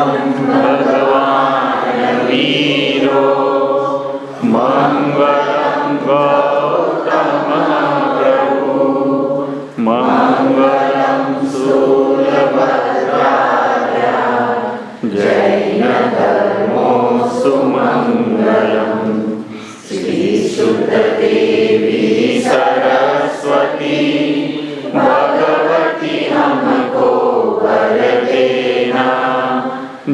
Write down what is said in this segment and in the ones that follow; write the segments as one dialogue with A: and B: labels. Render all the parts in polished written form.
A: ભગવાન વીરો મંગલમ ગૌતમ પ્રભુ મંગલમ શૂલભદ્રાર્યા જૈન ધર્મો સુમંગલમ શ્રી શુદ્ધ દેવી સરસ્વતી भगवती हमको वर देना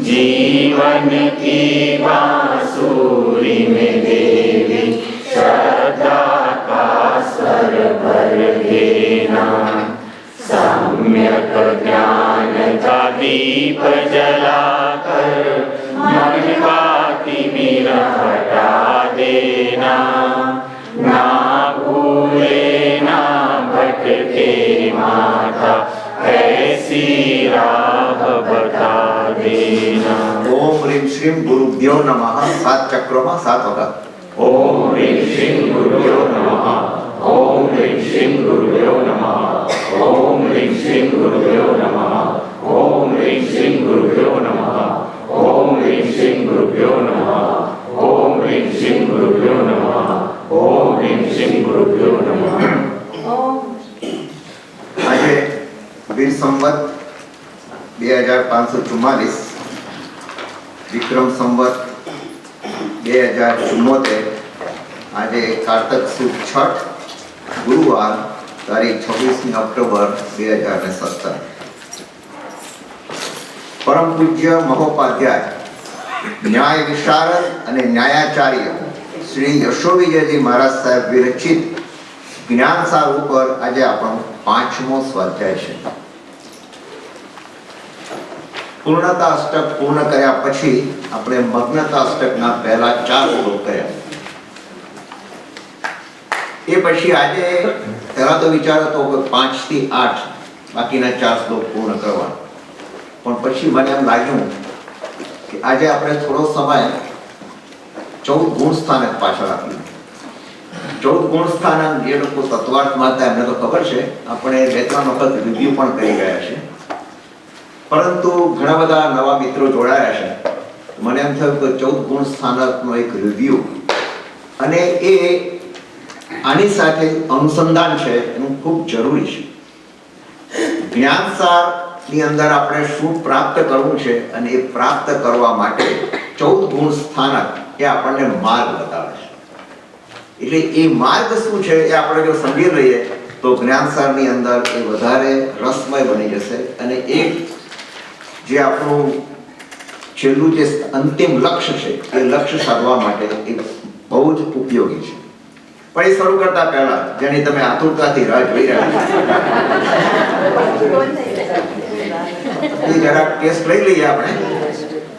A: जीवन की बांसुरी में देवी श्रद्धा का स्वर भर देना सम्यक ज्ञान का दीप जलाकर मन का तिमिर हटा देना ना भूले ना भटके माता ऐसी राह बता देना।
B: ओम ह्रीं श्रीं गुरुभ्यो नमः। 7 चक्रों में 7 वक्त।
A: ओम ह्रीं श्रीं गुरुभ्यो नमः। ओम ह्रीं श्रीं गुरुभ्यो नमः। ओम ह्रीं श्रीं गुरुभ्यो नमः। ओम ह्रीं श्रीं गुरुभ्यो नमः। ओम ह्रीं श्रीं गुरुभ्यो नमः। ओम ह्रीं श्रीं गुरुभ्यो नमः। ओम ह्रीं श्रीं गुरुभ्यो नमः।
B: આજે વીર સંવત 2544 વિક્રમ સંવત 2074 આજે કારતક સુદ છઠ ગુરુવાર તારીખ 26 ઓક્ટોબર 2017 પરમ પૂજ્ય મહોપાધ્યાય ન્યાય વિશારદ અને ન્યાયાચાર્ય શ્રી યશોવિજયજી મહારાજ સાહેબ વિરચિત જ્ઞાનસાર ઉપર આજે આપણો 5મો સ્વાધ્યાય છે। પૂર્ણતા અષ્ટક પૂર્ણ કર્યા પછી આપણે મગ્નતા અષ્ટકના પહેલા 4 શ્લોક કર્યા। એ પછી આજે પહેલા તો વિચાર હતો કે 5 થી 8 બાકીના 4 શ્લોક પૂર્ણ કરવા, પણ પછી મને એમ લાગ્યું કે આજે આપણે થોડો સમય 14 ગુણ સ્થાનક પાછળ આપીએ। 14 ગુણ સ્થાનક જે લોકો તત્વાર્થમાં હતા એમને તો ખબર છે, આપણે 2-3 વખત રિવ્યુ પણ કરી ગયા છે, પરંતુ ઘણા બધા નવા મિત્રો જોડાયા છે। મને એમ થયું કે 14 ગુણ સ્થાનકનો એક રિવ્યુ અને એ આની સાથે અનુસંધાન છે એનું ખૂબ જરૂરી છે। જ્ઞાનસારની અંદર આપણે શું પ્રાપ્ત કરવું છે અને એ પ્રાપ્ત કરવા માટે 14 ગુણ સ્થાનક એ આપણને માર્ગ બતાવે છે। એટલે એ માર્ગ શું છે એ આપણે જો સમજી લઈએ તો જ્ઞાનસારની અંદર એ વધારે રસમય બની જશે અને એક જે આપણું છેલ્લું જે અંતિમ લક્ષ્ય છે એ લક્ષ્ય સાધવા માટે એ બહુ જ ઉપયોગી છે। પણ એ શરૂ કરતા પહેલા જેની તમે આતુરતાથી રાહ જોઈ રહ્યા છો એ જરા ટેસ્ટ લઈ લઈએ આપણે।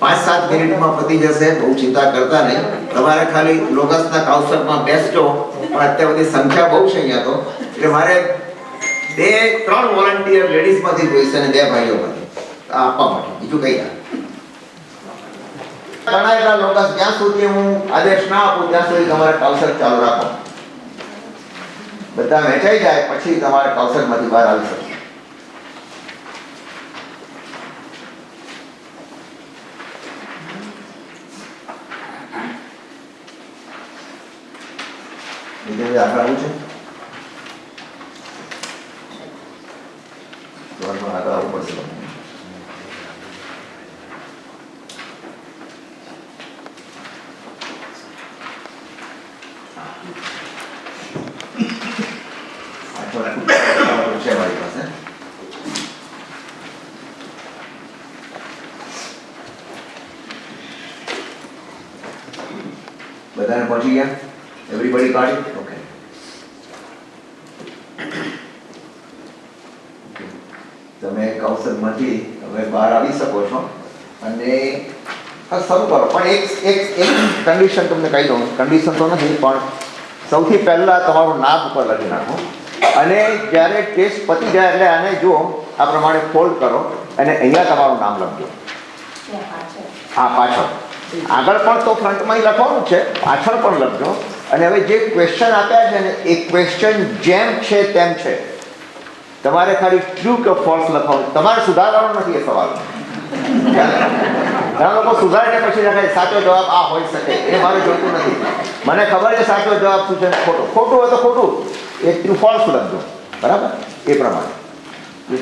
B: 5-7 મિનિટમાં પતી જશે, બહુ ચિંતા કરતા નહીં। તમારે ખાલી લોગસના કાઉન્સરમાં બેસજો, પણ અત્યાર બધી સંખ્યા બહુ છે અહીંયા તો, એટલે મારે 2-3 વોલન્ટિયર લેડીઝમાંથી જોઈશે અને 2 ભાઈઓમાંથી આપવા માટે, બીજું કંઈ ના। ઘણા એટલા લોગસ જ્યાં સુધી હું આદેશ ના આપું ત્યાં સુધી તમારે કાઉન્સર ચાલુ રાખો। બધા વેચાઈ જાય પછી તમારે કાઉન્સરમાંથી બહાર આવી શકે। આગળ આવું છે, આગળ આવવું પડશે। બધાને પહોંચી ગયા? Everybody got it? Okay. તમે કાઉન્સરમાંથી હવે બહાર આવી શકો છો અને શરૂ કરો। પણ એક કન્ડિશન તમને કહી દઉં, કન્ડિશન તો નથી, પણ સૌથી પહેલાં તમારું નામ ઉપર લખી નાખો અને જ્યારે ટેસ્ટ પતી જાય એટલે આને જુઓ, આ પ્રમાણે ફોલ્ડ કરો અને અહીંયા તમારું નામ લખજો। હા, પાછળ આગળ પણ તો ફ્રન્ટમાં લખવાનું છે, પાછળ પણ લખજો। અને હવે જે ક્વેશ્ચન આપ્યા છે ને એ ક્વેશ્ચન જેમ છે તેમ છે, તમારે ખાલી ટ્રુ કે ફોલ્સ લખવાનું, તમારે સુધારવાનો નથી એ સવાલ। ઘણા લોકો સુધારીને પછી લખે સાચો જવાબ આ હોઈ શકે, એ મારે જોઈતું નથી. મને ખબર છે સાચો જવાબ શું છે, ખોટું હોય તો ખોટું, એ ટ્રુ ફોલ્સ લખજો, બરાબર? એ પ્રમાણે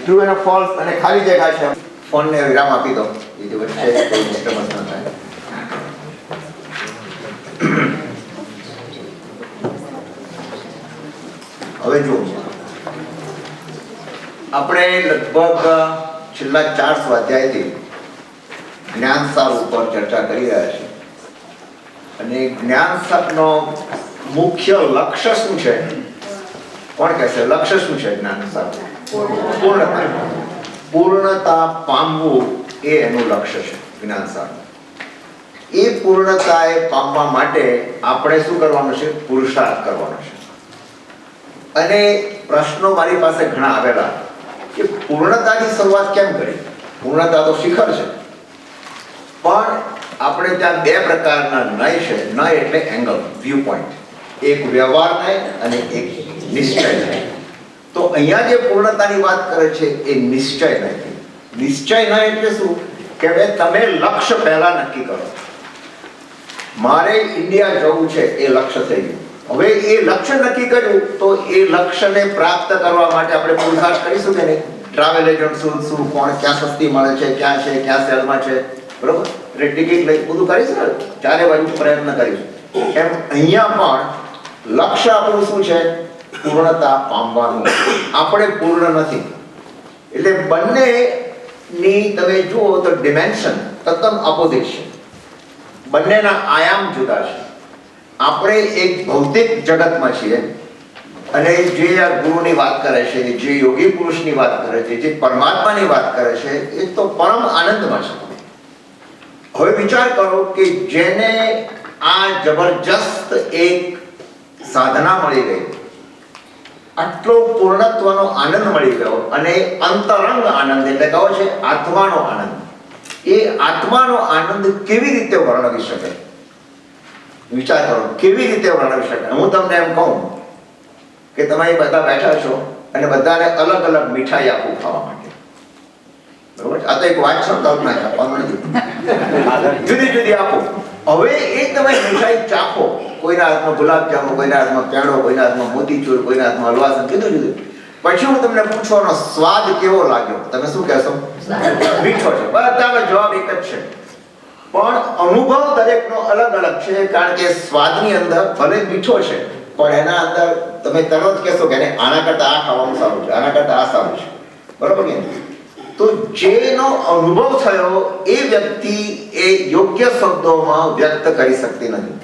B: ટ્રુ અને ફોલ્સ અને ખાલી જગ્યા છે. ફોનને વિરામ આપી દો, એ વચ્ચે કોઈ ડિસ્ટર્બન્સ ન થાય. હવે જુઓ, આપણે લગભગ છેલ્લા 4 સ્વાધ્યાયથી જ્ઞાનસાર ઉપર ચર્ચા કરી રહ્યા છીએ. અને જ્ઞાનસારનો મુખ્ય લક્ષ્ય શું છે? કોણ કહેશે લક્ષ્ય શું છે જ્ઞાનસાર? પૂર્ણતા પામવું એ એનું લક્ષ્ય છે જ્ઞાનસાર. એ પૂર્ણતાએ પામવા માટે આપણે શું કરવાનું છે? પુરુષાર્થ કરવાનો છે. અને પ્રશ્નો મારી પાસે ઘણા આવેલા કે પૂર્ણતાની શરૂઆત કેમ કરી? પૂર્ણતા તો શિખર છે, પણ આપણે ત્યાં 2 પ્રકારના નય છે. નય એટલે એંગલ, વ્યૂ પોઈન્ટ. એક વ્યવહાર નય અને એક નિશ્ચય નય. તો અહીંયા જે પૂર્ણતાની વાત કરે છે એ નિશ્ચય નય. નિશ્ચય નય એટલે શું? કે ભાઈ તમે લક્ષ્ય પહેલા નક્કી કરો. મારે ઇન્ડિયા જવું છે, એ લક્ષ્ય થઈ ગયું. હવે એ લક્ષ્ય નક્કી કર્યું તો એ લક્ષ્યને પ્રાપ્ત કરવા માટે આપણે પુરુષાર્થ કરીશું કે નહીં? ટ્રાવેલ એજન્ટ શું કોણ ક્યાં સસ્તી મળે છે, ક્યાં છે, ક્યાં સેલમાં છે, બરોબર? એટલે ટિકિટ લઈ બધું કરીશું, ચારે બાજુ પ્રયત્ન કરીશું. એમ અહીંયા પણ લક્ષ્ય આપણું શું છે? પૂર્ણતા પામવાનું. આપણે પૂર્ણ નથી. એટલે બંનેની તમે જુઓ તો ડિમેન્શન તદ્દન ઓપોઝિટ છે. બંનેના આયામ જુદા છે. આપણે એક ભૌતિક જગતમાં છીએ અને જે આ ગુરુની વાત કરે છે, જે યોગી પુરુષની વાત કરે છે, જે પરમાત્માની વાત કરે છે, એ તો પરમ આનંદમાં છે. હવે વિચાર કરો કે જેને આ જબરજસ્ત એક સાધના મળી ગઈ, આટલો પૂર્ણત્વનો આનંદ મળી ગયો, અને અંતરંગ આનંદ એટલે કહો છે આત્માનો આનંદ. એ આત્માનો આનંદ કેવી રીતે વર્ણવી શકે? વિચાર કરો, કેવી રીતે વર્ણવી શકે? હું તમને એમ કહું કે તમે બધા બેઠા છો અને બધાને અલગ અલગ મીઠાઈ આપું ખાવા માટે, બરોબર? આ તો એક વાંચો કલ્પના છે, આપવાનું નથી. જુદી જુદી આપો. હવે એ તમે મીઠાઈ ચાખો, કોઈના હાથમાં ગુલાબજાંબુ, કોઈના હાથમાં પેંડો, કોઈના હાથમાં મોતીચૂર, કોઈના હાથમાં હલવાસન, જુદું જુદું. પછી હું તમને પૂછવાનો સ્વાદ કેવો લાગ્યો? તમે શું કહેશો? મીઠો છે. બધાનો જવાબ એક જ છે, પણ અનુભવ દરેકનો અલગ અલગ છે. કારણ કે સ્વાદની અંદર ભલે મીઠો છે, પણ એના અંદર તમે તરત કહેશો કે આના કરતા આ ખાવાનું સારું છે, આના કરતા આ સારું છે, બરોબર કે? તો જેનો અનુભવ થયો એ વ્યક્તિ એ યોગ્ય શબ્દોમાં વ્યક્ત કરી શકતી નથી,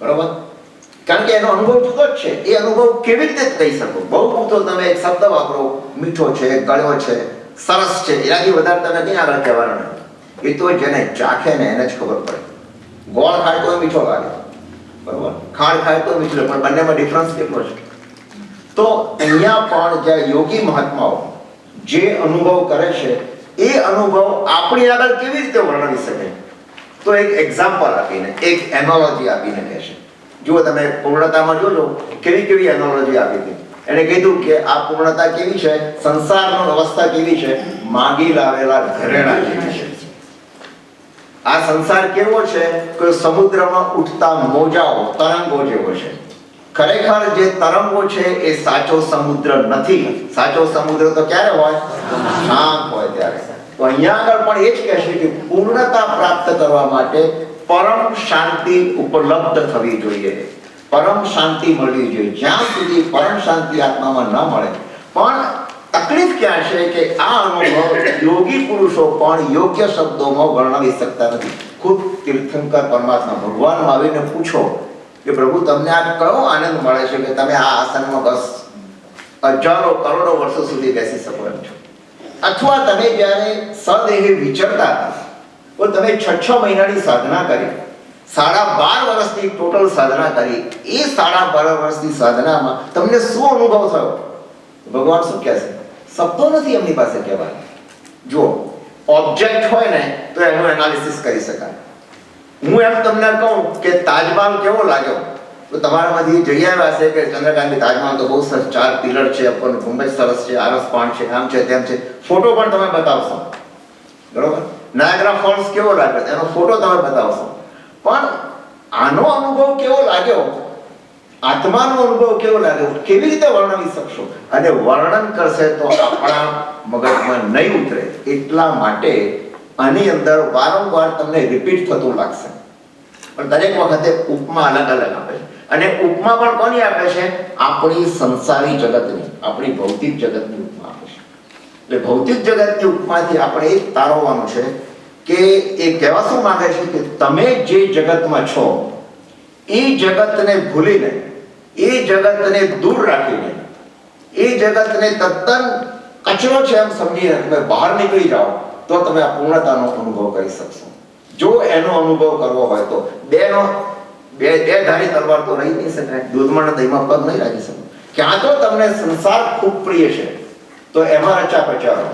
B: બરોબર? કારણ કે એનો અનુભવ જુદો જ છે. એ અનુભવ કેવી રીતે કહી શકો? બહુ પૂરતો તમે એક શબ્દ વાપરો, મીઠો છે, ગળ્યો છે, સરસ છે, એનાથી વધારે તમે ક્યાં આગળ કહેવાના નથી. એ તો જેને ચાખે ને એને જ ખબર પડે. ગોળ ખાય તો મીઠો લાગે, બરોબર? ખાંડ ખાય તો મીઠો, પણ બંનેમાં ડિફરન્સ કેટલો છે? તો અહીંયા પણ જ્યાં યોગી મહાત્માઓ જે અનુભવ કરે છે એ અનુભવ આપણી આગળ કેવી રીતે વર્ણવી શકે? તો એક એક્ઝામ્પલ આપીને, એક એનોલોજી આપીને કહે છે. જુઓ તમે પૂર્ણતામાં જોજો કેવી કેવી એનોલોજી આપી હતી. એને કીધું કે આ પૂર્ણતા કેવી છે? સંસારની અવસ્થા કેવી છે? માગી લાવેલા ઘરેણા જેવી છે. આ સંસાર કેવો છે? કે સમુદ્રમાં ઉઠતા મોજાઓ, તરંગો જેવો છે. ખરેખર જે તરંગો છે એ સાચો સમુદ્ર નથી. સાચો સમુદ્ર તો ક્યારે હોય? શાંત હોય ત્યારે. તો અહીંયા આગળ પણ એ જ કહેશે કે પૂર્ણતા પ્રાપ્ત કરવા માટે પરમ શાંતિ ઉપલબ્ધ થવી જોઈએ, પરમ શાંતિ મળવી જોઈએ. જ્યાં સુધી પરમ શાંતિ આત્મામાં ન મળે, પણ તકલીફ ક્યાં છે કે આ અનુભવ યોગી પુરુષો પણ યોગ્ય શબ્દોમાં વર્ણવી શકતા નથી. ખુદ તીર્થંકર પરમાત્મા ભગવાન આવીને પૂછો કે પ્રભુ તમને આ કયો આનંદ મળે છે કે તમે આ આસનમાં બસ હજારો કરોડો વર્ષો સુધી બેસી શકો એમ છો? અથવા તમે જ્યારે સદેહે વિચરતા હતા તો તમે 6 મહિનાની સાધના કરી, 12.5 વર્ષની ટોટલ સાધના કરી, એ 12.5 વર્ષની સાધનામાં તમને શું અનુભવ થયો? ભગવાન શું કહેશે? શબ્દો નથી એમની પાસે કહેવાય. જો ઓબ્જેક્ટ હોય ને તો એનું એનાલિસિસ કરી શકાય. હું એમ તમને કહું કે તાજમહલ કેવો લાગ્યો, તો તમારામાંથી જઈ આવ્યા છે કે ચંદ્રકાંતની તાજમહલ તો બહુ સરસ, 4 પિલર છે, ગુંબજ સરસ છે, આરસ પાણ છે, આમ છે, તેમ છે, ફોટો પણ તમે બતાવશો, બરોબર? નાયગ્રા ફોલ્સ કેવો લાગે એનો ફોટો તમે બતાવશો, પણ આનો અનુભવ કેવો લાગ્યો, આત્માનો અનુભવ કેવો લાગ્યો, કેવી રીતે વર્ણવી શકશો? અને વર્ણન કરશે તો આપણા મગજમાં નહીં ઉતરે. એટલા માટે આની અંદર વારંવાર તમને રિપીટ થતું લાગશે, પણ દરેક વખતે ઉપમા અલગ અલગ આપે છે. અને ઉપમા પણ કોની આપે છે? આપણી સંસારી જગતની, આપણી ભૌતિક જગતની ઉપમા આપે છે. એટલે ભૌતિક જગતની ઉપમાથી આપણે એ તારવવાનું છે કે એ કહેવા શું માંગે છે કે તમે જે જગતમાં છો એ જગતને ભૂલીને, એ જગતને દૂર રાખીને, એ જગતને તદ્દન કચરો છે એમ સમજીને તમે બહાર નીકળી જાઓ તો તમે આ પૂર્ણતાનો અનુભવ કરી શકશો. જો એનો અનુભવ કરવો હોય તો બે ધારી તલવાર તો રહી નહીં શકાય, દૂધમાં દહીંમાં પગ નહીં રાખી શકો. ક્યાં તો તમને સંસાર ખૂબ પ્રિય છે તો એમાં રચા પચારો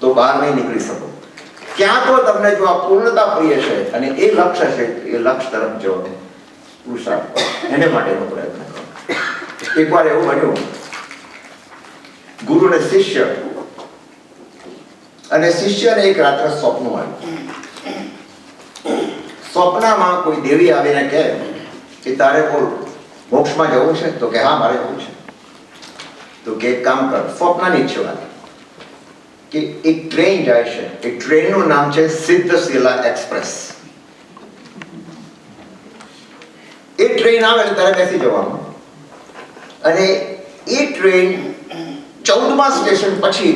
B: તો બહાર નહીં નીકળી શકો. ક્યાં તો તમને જો આ પૂર્ણતા પ્રિય છે અને એ લક્ષ્ય છે, એ લક્ષ્ય તરફ જો પુરુષાર્થ એને માટેનો પ્રયત્ન કરો. એકવાર એવું બન્યું, ગુરુ ને શિષ્ય, અને શિષ્યને એક રાત્રે સ્વપ્ન આવ્યું. સ્વપ્નમાં કોઈ દેવી આવીને કહે કે તારે બોલ મોક્ષમાં જવું છે? તો કે હા મારે જવું છે. તો કે એક કામ કર, સ્વપ્નની ઈચ્છા કે એક ટ્રેન જાય છે, એ ટ્રેનનું નામ છે સિદ્ધશિલા એક્સપ્રેસ. એ ટ્રેન આવે એટલે તારે બેસી જવાનું અને એ ટ્રેન 14મા સ્ટેશન પછી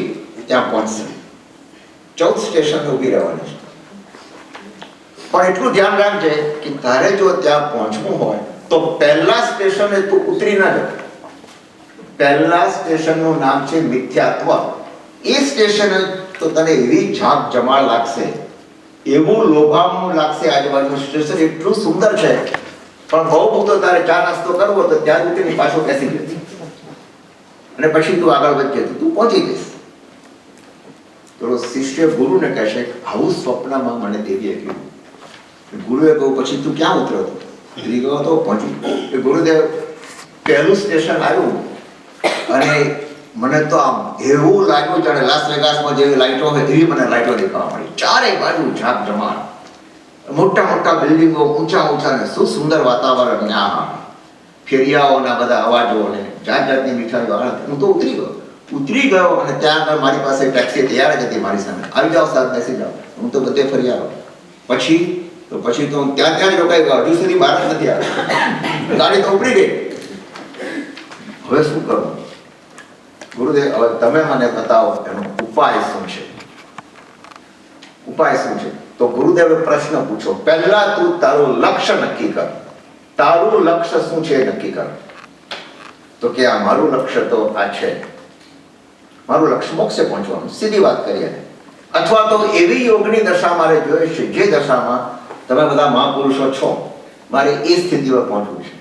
B: ત્યાં પહોંચશે. 14 સ્ટેશન ઊભી રહેવાની છે. પણ એટલું ધ્યાન રાખજે કે તારે જો ત્યાં પહોંચવું હોય તો પહેલા સ્ટેશને તું ઉતરી ના જા. પહેલા સ્ટેશનનું નામ છે મિથ્યાત્વ. એ સ્ટેશન તો તને એવી ઝાક જમાળ લાગશે, એવું લોભામણું લાગશે. આજુબાજુનું સ્ટેશન એટલું સુંદર છે, પણ બહુ તો તારે ચા નાસ્તો કરવો તો ત્યાં ઉતરીને પાછો બેસી જશે અને પછી તું આગળ વધજે તો તું પહોંચી જઈશ. તો શિષ્ય ગુરુને કહેશે આવું સ્વપ્નમાં મને દેવીએ કહ્યું. ગુરુએ કહ્યું પછી તું ક્યાં ઉતર્યો હતો? ઉતરી ગયો હતો, પહોંચી. ગુરુદેવ પહેલું સ્ટેશન આવ્યું અને મને તો આમ એવું લાગ્યું જાણે લાસ વેગાસમાં જેવી લાઈટો હોય એવી મને લાઈટો દેખાવા મળી. ચારે બાજુ ઝાક જમાડ, મોટા મોટા બિલ્ડિંગો, ઊંચા ઊંચા ને શું સુંદર વાતાવરણ ને આ ફેરિયાઓના બધા અવાજો ને જાત જાતની મીઠાઈઓ. હું તો ઉતરી ગયો અને ત્યાં આગળ મારી પાસે ટેક્સી તૈયાર જ હતી મારી સામે. આવી જાઓ સાહેબ, બેસી જાઓ. હું તો બધે ફરી આવ્યો. પછી તો હું ત્યાં જ રોકાઈ ગયો. હજુ સુધી બહાર જ નથી આવ્યો. ગાડી તો ઉપડી ગઈ. હવે શું કરું? ગુરુદેવ હવે તમે મને બતાવો એનો ઉપાય શું છે? ઉપાય શું છે? તો ગુરુદેવે પ્રશ્ન પૂછો. પહેલા તું તારું લક્ષ્ય નક્કી કર. તારું લક્ષ્ય શું છે નક્કી કર. તો કે આ મારું લક્ષ્ય તો આ છે, મારું લક્ષ્ય મોક્ષે પહોંચવાનું. સીધી વાત કરીએ. અથવા તો એવી યોગની દશા મારે જોઈએ છે જે દશામાં તમે બધા મહાપુરુષો છો, મારે એ સ્થિતિમાં પહોંચવું છે.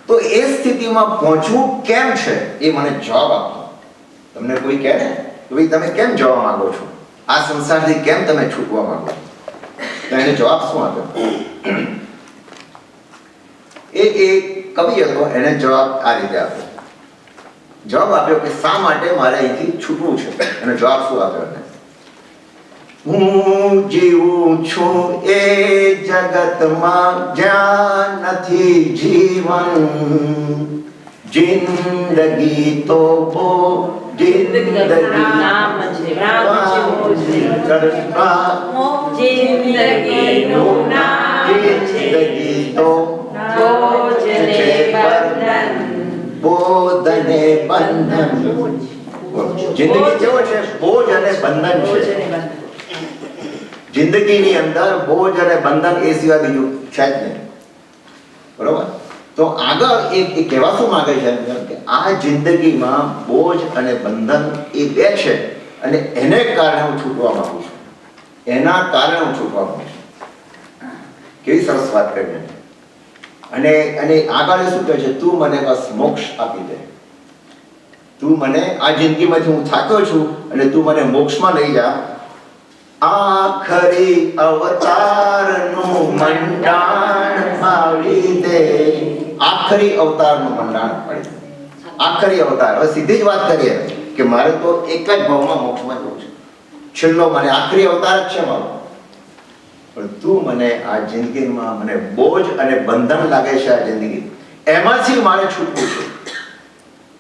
B: તો એ સ્થિતિમાં પહોંચવું કેમ છે એ મને જવાબ આપો. તમને કોઈ કહે ને તો ભાઈ તમે કેમ જવા માંગો છો, આ સંસારથી કેમ તમે છૂટવા માંગો છો, તો એને જવાબ શું આપ્યો? એ કવિ હતો, એને જવાબ આ રીતે આપ્યો. જવાબ આપ્યો કે શા માટે મારે અહીંથી છૂટવું છે. અને જવાબ શું આપ્યો? હું જીવું છું એ જગતમાં જ્યાં નથી જીવન, જિંદગી તો બો જિંદગી નામ છે જિંદગીનું નામ જિંદગી તો બોજ ને બંધન, બોધ ને બંધન. જિંદગી કેવો છે? બોજ અને બંધન છે. જિંદગીની અંદર બોજ અને બંધન એ સિવાય બીજું છે જ નહીં. બરોબર? તો આગળ એ કહેવા શું માંગે છે કે આ જિંદગીમાં બોજ અને બંધન એ બે છે અને એને કારણે હું છૂટવા માંગુ છું. એના કારણે હું છૂટવા માંગુ છું. કેવી સરસ વાત કરી. અને આગળ શું કહે છે? તું મને બસ મોક્ષ આપી દે. તું મને આ જિંદગીમાંથી હું થાક્યો છું અને તું મને મોક્ષમાં લઈ જા. આખરી અવતારનું મંડાણ પાડી દે. આખરી અવતારનું મંડાણ પાડી દે. આખરી અવતાર. હવે સીધી જ વાત કરીએ કે મારે તો એક જ ભાવમાં મોક્ષમાં જવું છે. છેલ્લો મને આખરી અવતાર જ છે મારો. પણ તું મને આ જિંદગીમાં મને બોજ અને બંધન લાગે છે આ જિંદગી, એમાંથી મારે છૂટવું છે.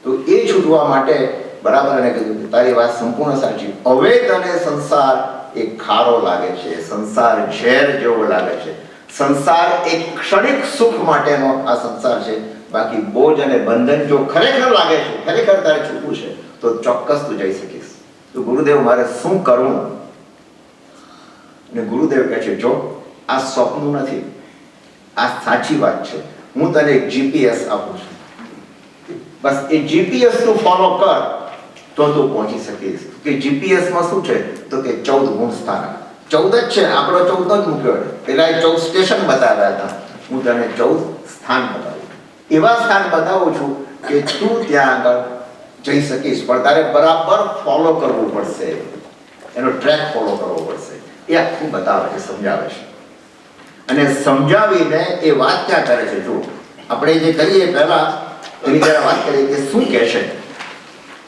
B: તો એ છૂટવા માટે બરાબર એને કીધું કે તારી વાત સંપૂર્ણ સાચી. હવે તને સંસાર એક ખારો લાગે છે, સંસાર ઝેર જેવો લાગે છે, સંસાર એક ક્ષણિક સુખ માટેનો આ સંસાર છે. બાકી બોજ અને બંધન જો ખરેખર લાગે છે, ખરેખર તારે છૂટવું છે, તો ચોક્કસ તું જઈ શકીશ. તો ગુરુદેવ મારે શું કરવું? અને ગુરુદેવ કહે છે જો આ સ્વપ્ન નથી, આ સાચી વાત છે. હું તને એક જીપીએસ આપું છું, બસ એ જીપીએસ તું ફોલો કર તો તું પહોંચી શકીશ. કે જીપીએસ માં શું છે? તો કે 14 ગુણ સ્થાનક. 14 જ છે, આપણો 14 જ મૂક્યો. પેલા 14 સ્ટેશન બતાવ્યા હતા, હું તને 14 સ્થાન બતાવું. એવા સ્થાન બતાવું છું કે તું ત્યાં આગળ જઈ શકીશ, પણ તારે બરાબર ફોલો કરવું પડશે, એનો ટ્રેક ફોલો કરવો પડશે. એ આખું બતાવે છે, સમજાવે છે. અને સમજાવીને એ વાત ક્યાં કરે છે? જો આપણે જે કહીએ પહેલા એની જરા વાત કરીએ કે શું કહે છે,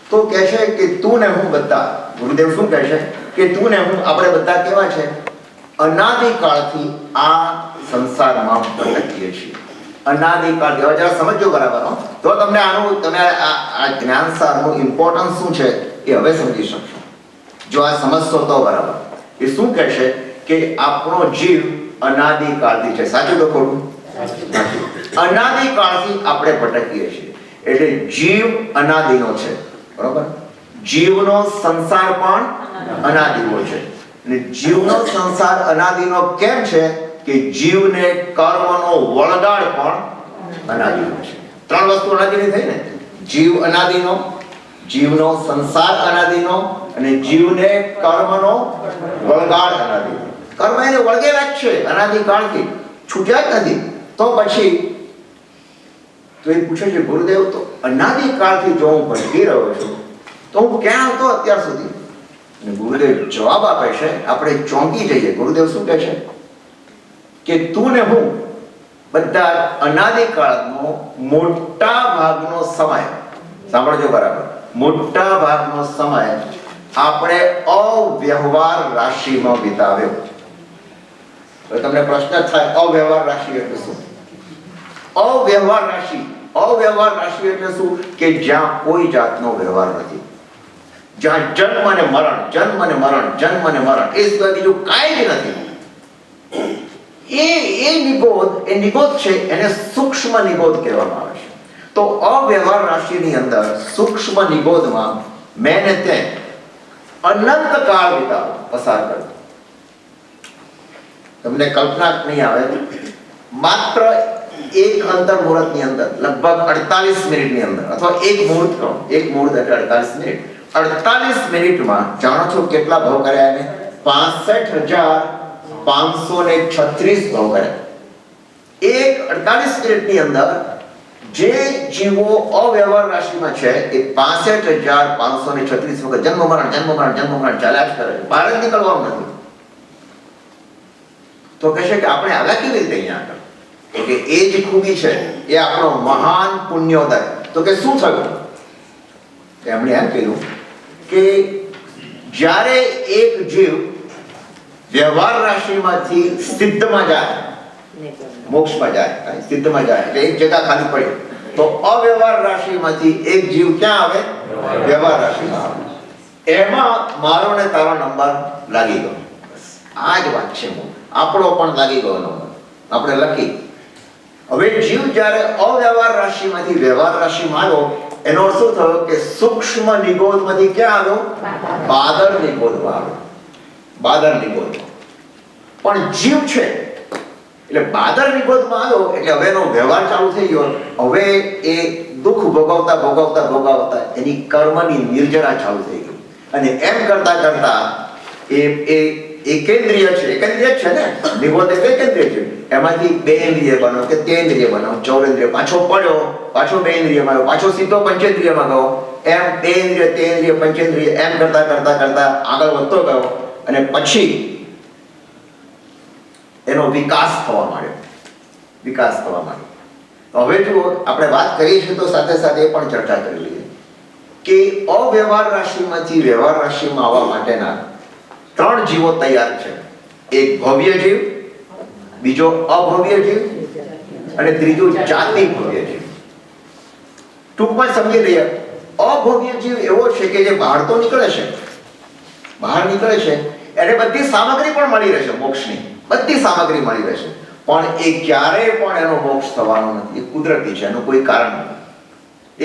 B: તો કહે છે કે તું ને હું બધા, ગુરુદેવ શું કહે છે કે તું ને હું, આપણે બધા કેવા છે? અનાદિકાળથી આ સંસારમાં ભટકીએ છીએ. અનાદિકાળથી. હવે જરા સમજો બરાબર હો, તો તમને આનું, તમે આ જ્ઞાનસારનું ઇમ્પોર્ટન્સ શું છે એ હવે સમજી શકશો. જો આ સમજશો તો બરાબર. એ શું કહે છે કે આપણો જીવ અનાદિકાળથી છે. સાચું તો ખોટું? અનાદિકાળથી આપણે ભટકીએ છીએ. એટલે જીવ અનાદિનો છે, બરોબર? જીવનો સંસાર પણ અનાદિનો છે. અને જીવનો સંસાર અનાદિનો કેમ છે? કે જીવને કર્મનો વળગાડ પણ અનાદિનો છે. 3 વસ્તુ અનાદિની થઈ ને. જીવ અનાદિનો, જીવનો સંસાર અનાદિનો, અને જીવને કર્મનો વળગાડ અનાદિનો. કર્મ એને વળગેલા જ છે અનાદિકાળથી, છૂટ્યા જ નથી. તો પછી તો એ પૂછે છે ગુરુદેવ, તો અનાદિકાળથી જો હું ભટકી રહ્યો છું તો હું ક્યાં હતો અત્યાર સુધી? અને ગુરુદેવ જવાબ આપે છે, આપણે ચોંકી જઈએ. ગુરુદેવ શું કહે છે કે તું ને હું બધા અનાદિકાળનો મોટા ભાગનો સમય, સાંભળજો બરાબર, મોટા ભાગનો સમય આપણે અવ્યવહાર રાશિમાં વિતાવ્યો. તો તમને પ્રશ્ન થાય, અવ્યવહાર રાશિ એટલે શું? અવ્યવહાર રાશિ, અવ્યવહાર રાશિ એટલે શું? કે જ્યાં કોઈ જાતનો વ્યવહાર નથી, જ્યાં જન્મ અને મરણ, જન્મ અને મરણ, જન્મ અને મરણ, એ સિવાય બીજું કાંઈ જ નથી. એ નિગોદ, એ નિગોદ છે, એને સૂક્ષ્મ નિગોદ કહેવામાં આવે છે. તો અવ્યવહાર રાશિની અંદર સૂક્ષ્મ નિગોદમાં મેં ને તે અનંત કાળ વિતાવો, પસાર કર્યો. તમને કલ્પના નહીં આવે, માત્ર એક અંતર મુહૂર્તની અંદર, લગભગ 48 મિનિટની અંદર, અથવા એક મુહૂર્ત એટલે 48 મિનિટ. 48 મિનિટમાં જાણો છો કેટલા ભાવ કર્યા એને? 65,536 ભાવ કર્યા. એક 48 મિનિટની અંદર જે જીવો અવ્યવહાર રાશિમાં છે એ 65,536 વખત જન્મ મરણ, જન્મ મરણ, જન્મ મરણ ચાલ્યા જ કરે છે. બહાર જ નીકળવાનું નથી. તો કહેશે કે આપણે આવ્યા કેવી રીતે અહીંયા આગળ? તો કે એ જ ખૂબી છે, એ આપણો મહાન પુણ્યોદય. તો કે શું થયું? એમણે એમ કીધું કે જ્યારે એક જીવ વ્યવહાર રાશિમાંથી સિદ્ધમાં જાય, મોક્ષમાં જાય, સિદ્ધમાં જાય એટલે એક જગ્યા ખાલી પડી, તો અવ્યવહાર રાશિમાંથી એક જીવ ક્યાં આવે? વ્યવહાર રાશિમાં આવે. એમાં મારો ને તારો નંબર લાગી ગયો. આ જ વાત છે, આપણો પણ લાગી ગયો નંબર, આપણે લખી. હવે જીવ જ્યારે અવ્યવહાર રાશિમાંથી વ્યવહાર રાશિમાં આવ્યો, એનો અર્થ શું થયો કે સૂક્ષ્મ નિગોદમાંથી ક્યાં આવ્યો? બાદર નિગોદમાં આવ્યો. બાદર નિગોદ. પણ જીવ છે એટલે બાદર નિગોદમાં આવ્યો એટલે હવે એનો વ્યવહાર ચાલુ થઈ ગયો. હવે એ દુઃખ ભોગવતા ભોગવતા ભોગવતા એની કર્મની નિર્જરા ચાલુ થઈ ગઈ. અને એમ કરતા કરતા એ એકેન્દ્રિય છે, એકેન્દ્રિય છે ને, નિગોદ એટલે એકેન્દ્રિય છે. એમાંથી 2 ઇન્દ્રિય બનો કે 3 ઇન્દ્રિય બનો, 4 ઇન્દ્રિય, પાછો પડ્યો, પાછો 2 ઇન્દ્રિયમાં આવ્યો, પાછો સીધો પંચેન્દ્રિયમાં ગયો. એમ 2 ઇન્દ્રિય, 3 ઇન્દ્રિય, પંચેન્દ્રિય, એમ કરતા કરતા કરતા આગળ વધતો ગયો. અને પછી એનો વિકાસ થવા માંડ્યો. વિકાસ થવા માંડ્યો. હવે જો આપણે વાત કરીએ છીએ તો સાથે સાથે એ પણ ચર્ચા કરી લઈએ કે અવ્યવહાર રાશિમાંથી વ્યવહાર રાશિમાં આવવા માટેના 3 જીવો તૈયાર છે. એક ભવ્ય જીવ, બીજો અભવ્ય જીવ અને ત્રીજું જાતિ ભવ્ય જીવ. ટૂંકમાં સમજી લઈએ. અભવ્ય જીવ એવો છે કે જે બહાર તો નીકળે છે, બહાર નીકળે છે, એને બધી સામગ્રી પણ મળી રહેશે, મોક્ષની બધી સામગ્રી મળી રહેશે, પણ એ ક્યારેય પણ એનો મોક્ષ થવાનો નથી. એ કુદરતી છે, એનું કોઈ કારણ નથી.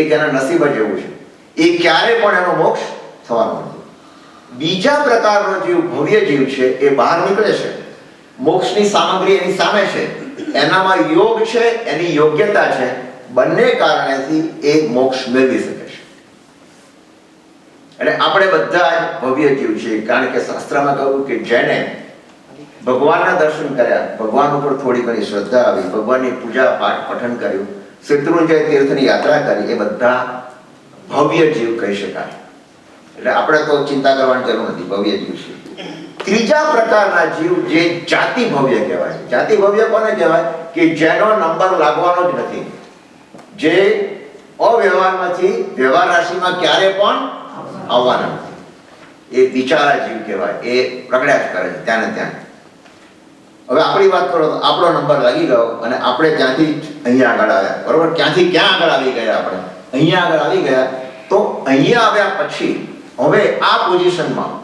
B: એક એના નસીબ જ એવું છે. એ ક્યારેય પણ એનો મોક્ષ થવાનો નથી. બીજા પ્રકારનો જીવ ભવ્ય જીવ છે, એ બહાર નીકળે છે, મોક્ષની સામગ્રી એની સામે છે, એનામાં યોગ છે, એની યોગ્યતા છે, બંને કારણેથી એ મોક્ષ મેળવી શકે છે. એટલે આપણે બધા જ ભવ્ય જીવ છીએ, કારણ કે શાસ્ત્રમાં કહ્યું કે જેને ભગવાનના દર્શન કર્યા, ભગવાન ઉપર થોડી ઘણી શ્રદ્ધા આવી, ભગવાનની પૂજા પાઠ પઠન કર્યું, શત્રુંજય તીર્થની યાત્રા કરી, એ બધા ભવ્ય જીવ કહી શકાય. એટલે આપણે તો ચિંતા કરવાની જરૂર નથી, ભવ્ય જીવ છે. ત્રીજા પ્રકારના જીવ જે જાતિ ભવ્ય કહેવાય. જાતિ ભવ્ય કોને કહેવાય? કે જેનો નંબર લાગવાનો જ નથી, જે અવ્યવહારમાંથી વ્યવહાર રાશિમાં ક્યારે પણ આવવાના નથી. એ બિચારા જીવ કહેવાય. એ પ્રગટ્યા જ કરે છે ત્યાં ને ત્યાં. હવે આપણી વાત કરો તો આપણો નંબર લાગી ગયો અને આપણે ત્યાંથી અહીંયા આગળ આવ્યા, બરોબર? ક્યાંથી ક્યાં આગળ આવી ગયા? આપણે અહીંયા આગળ આવી ગયા. તો અહીંયા આવ્યા પછી હવે આ પોઝિશનમાં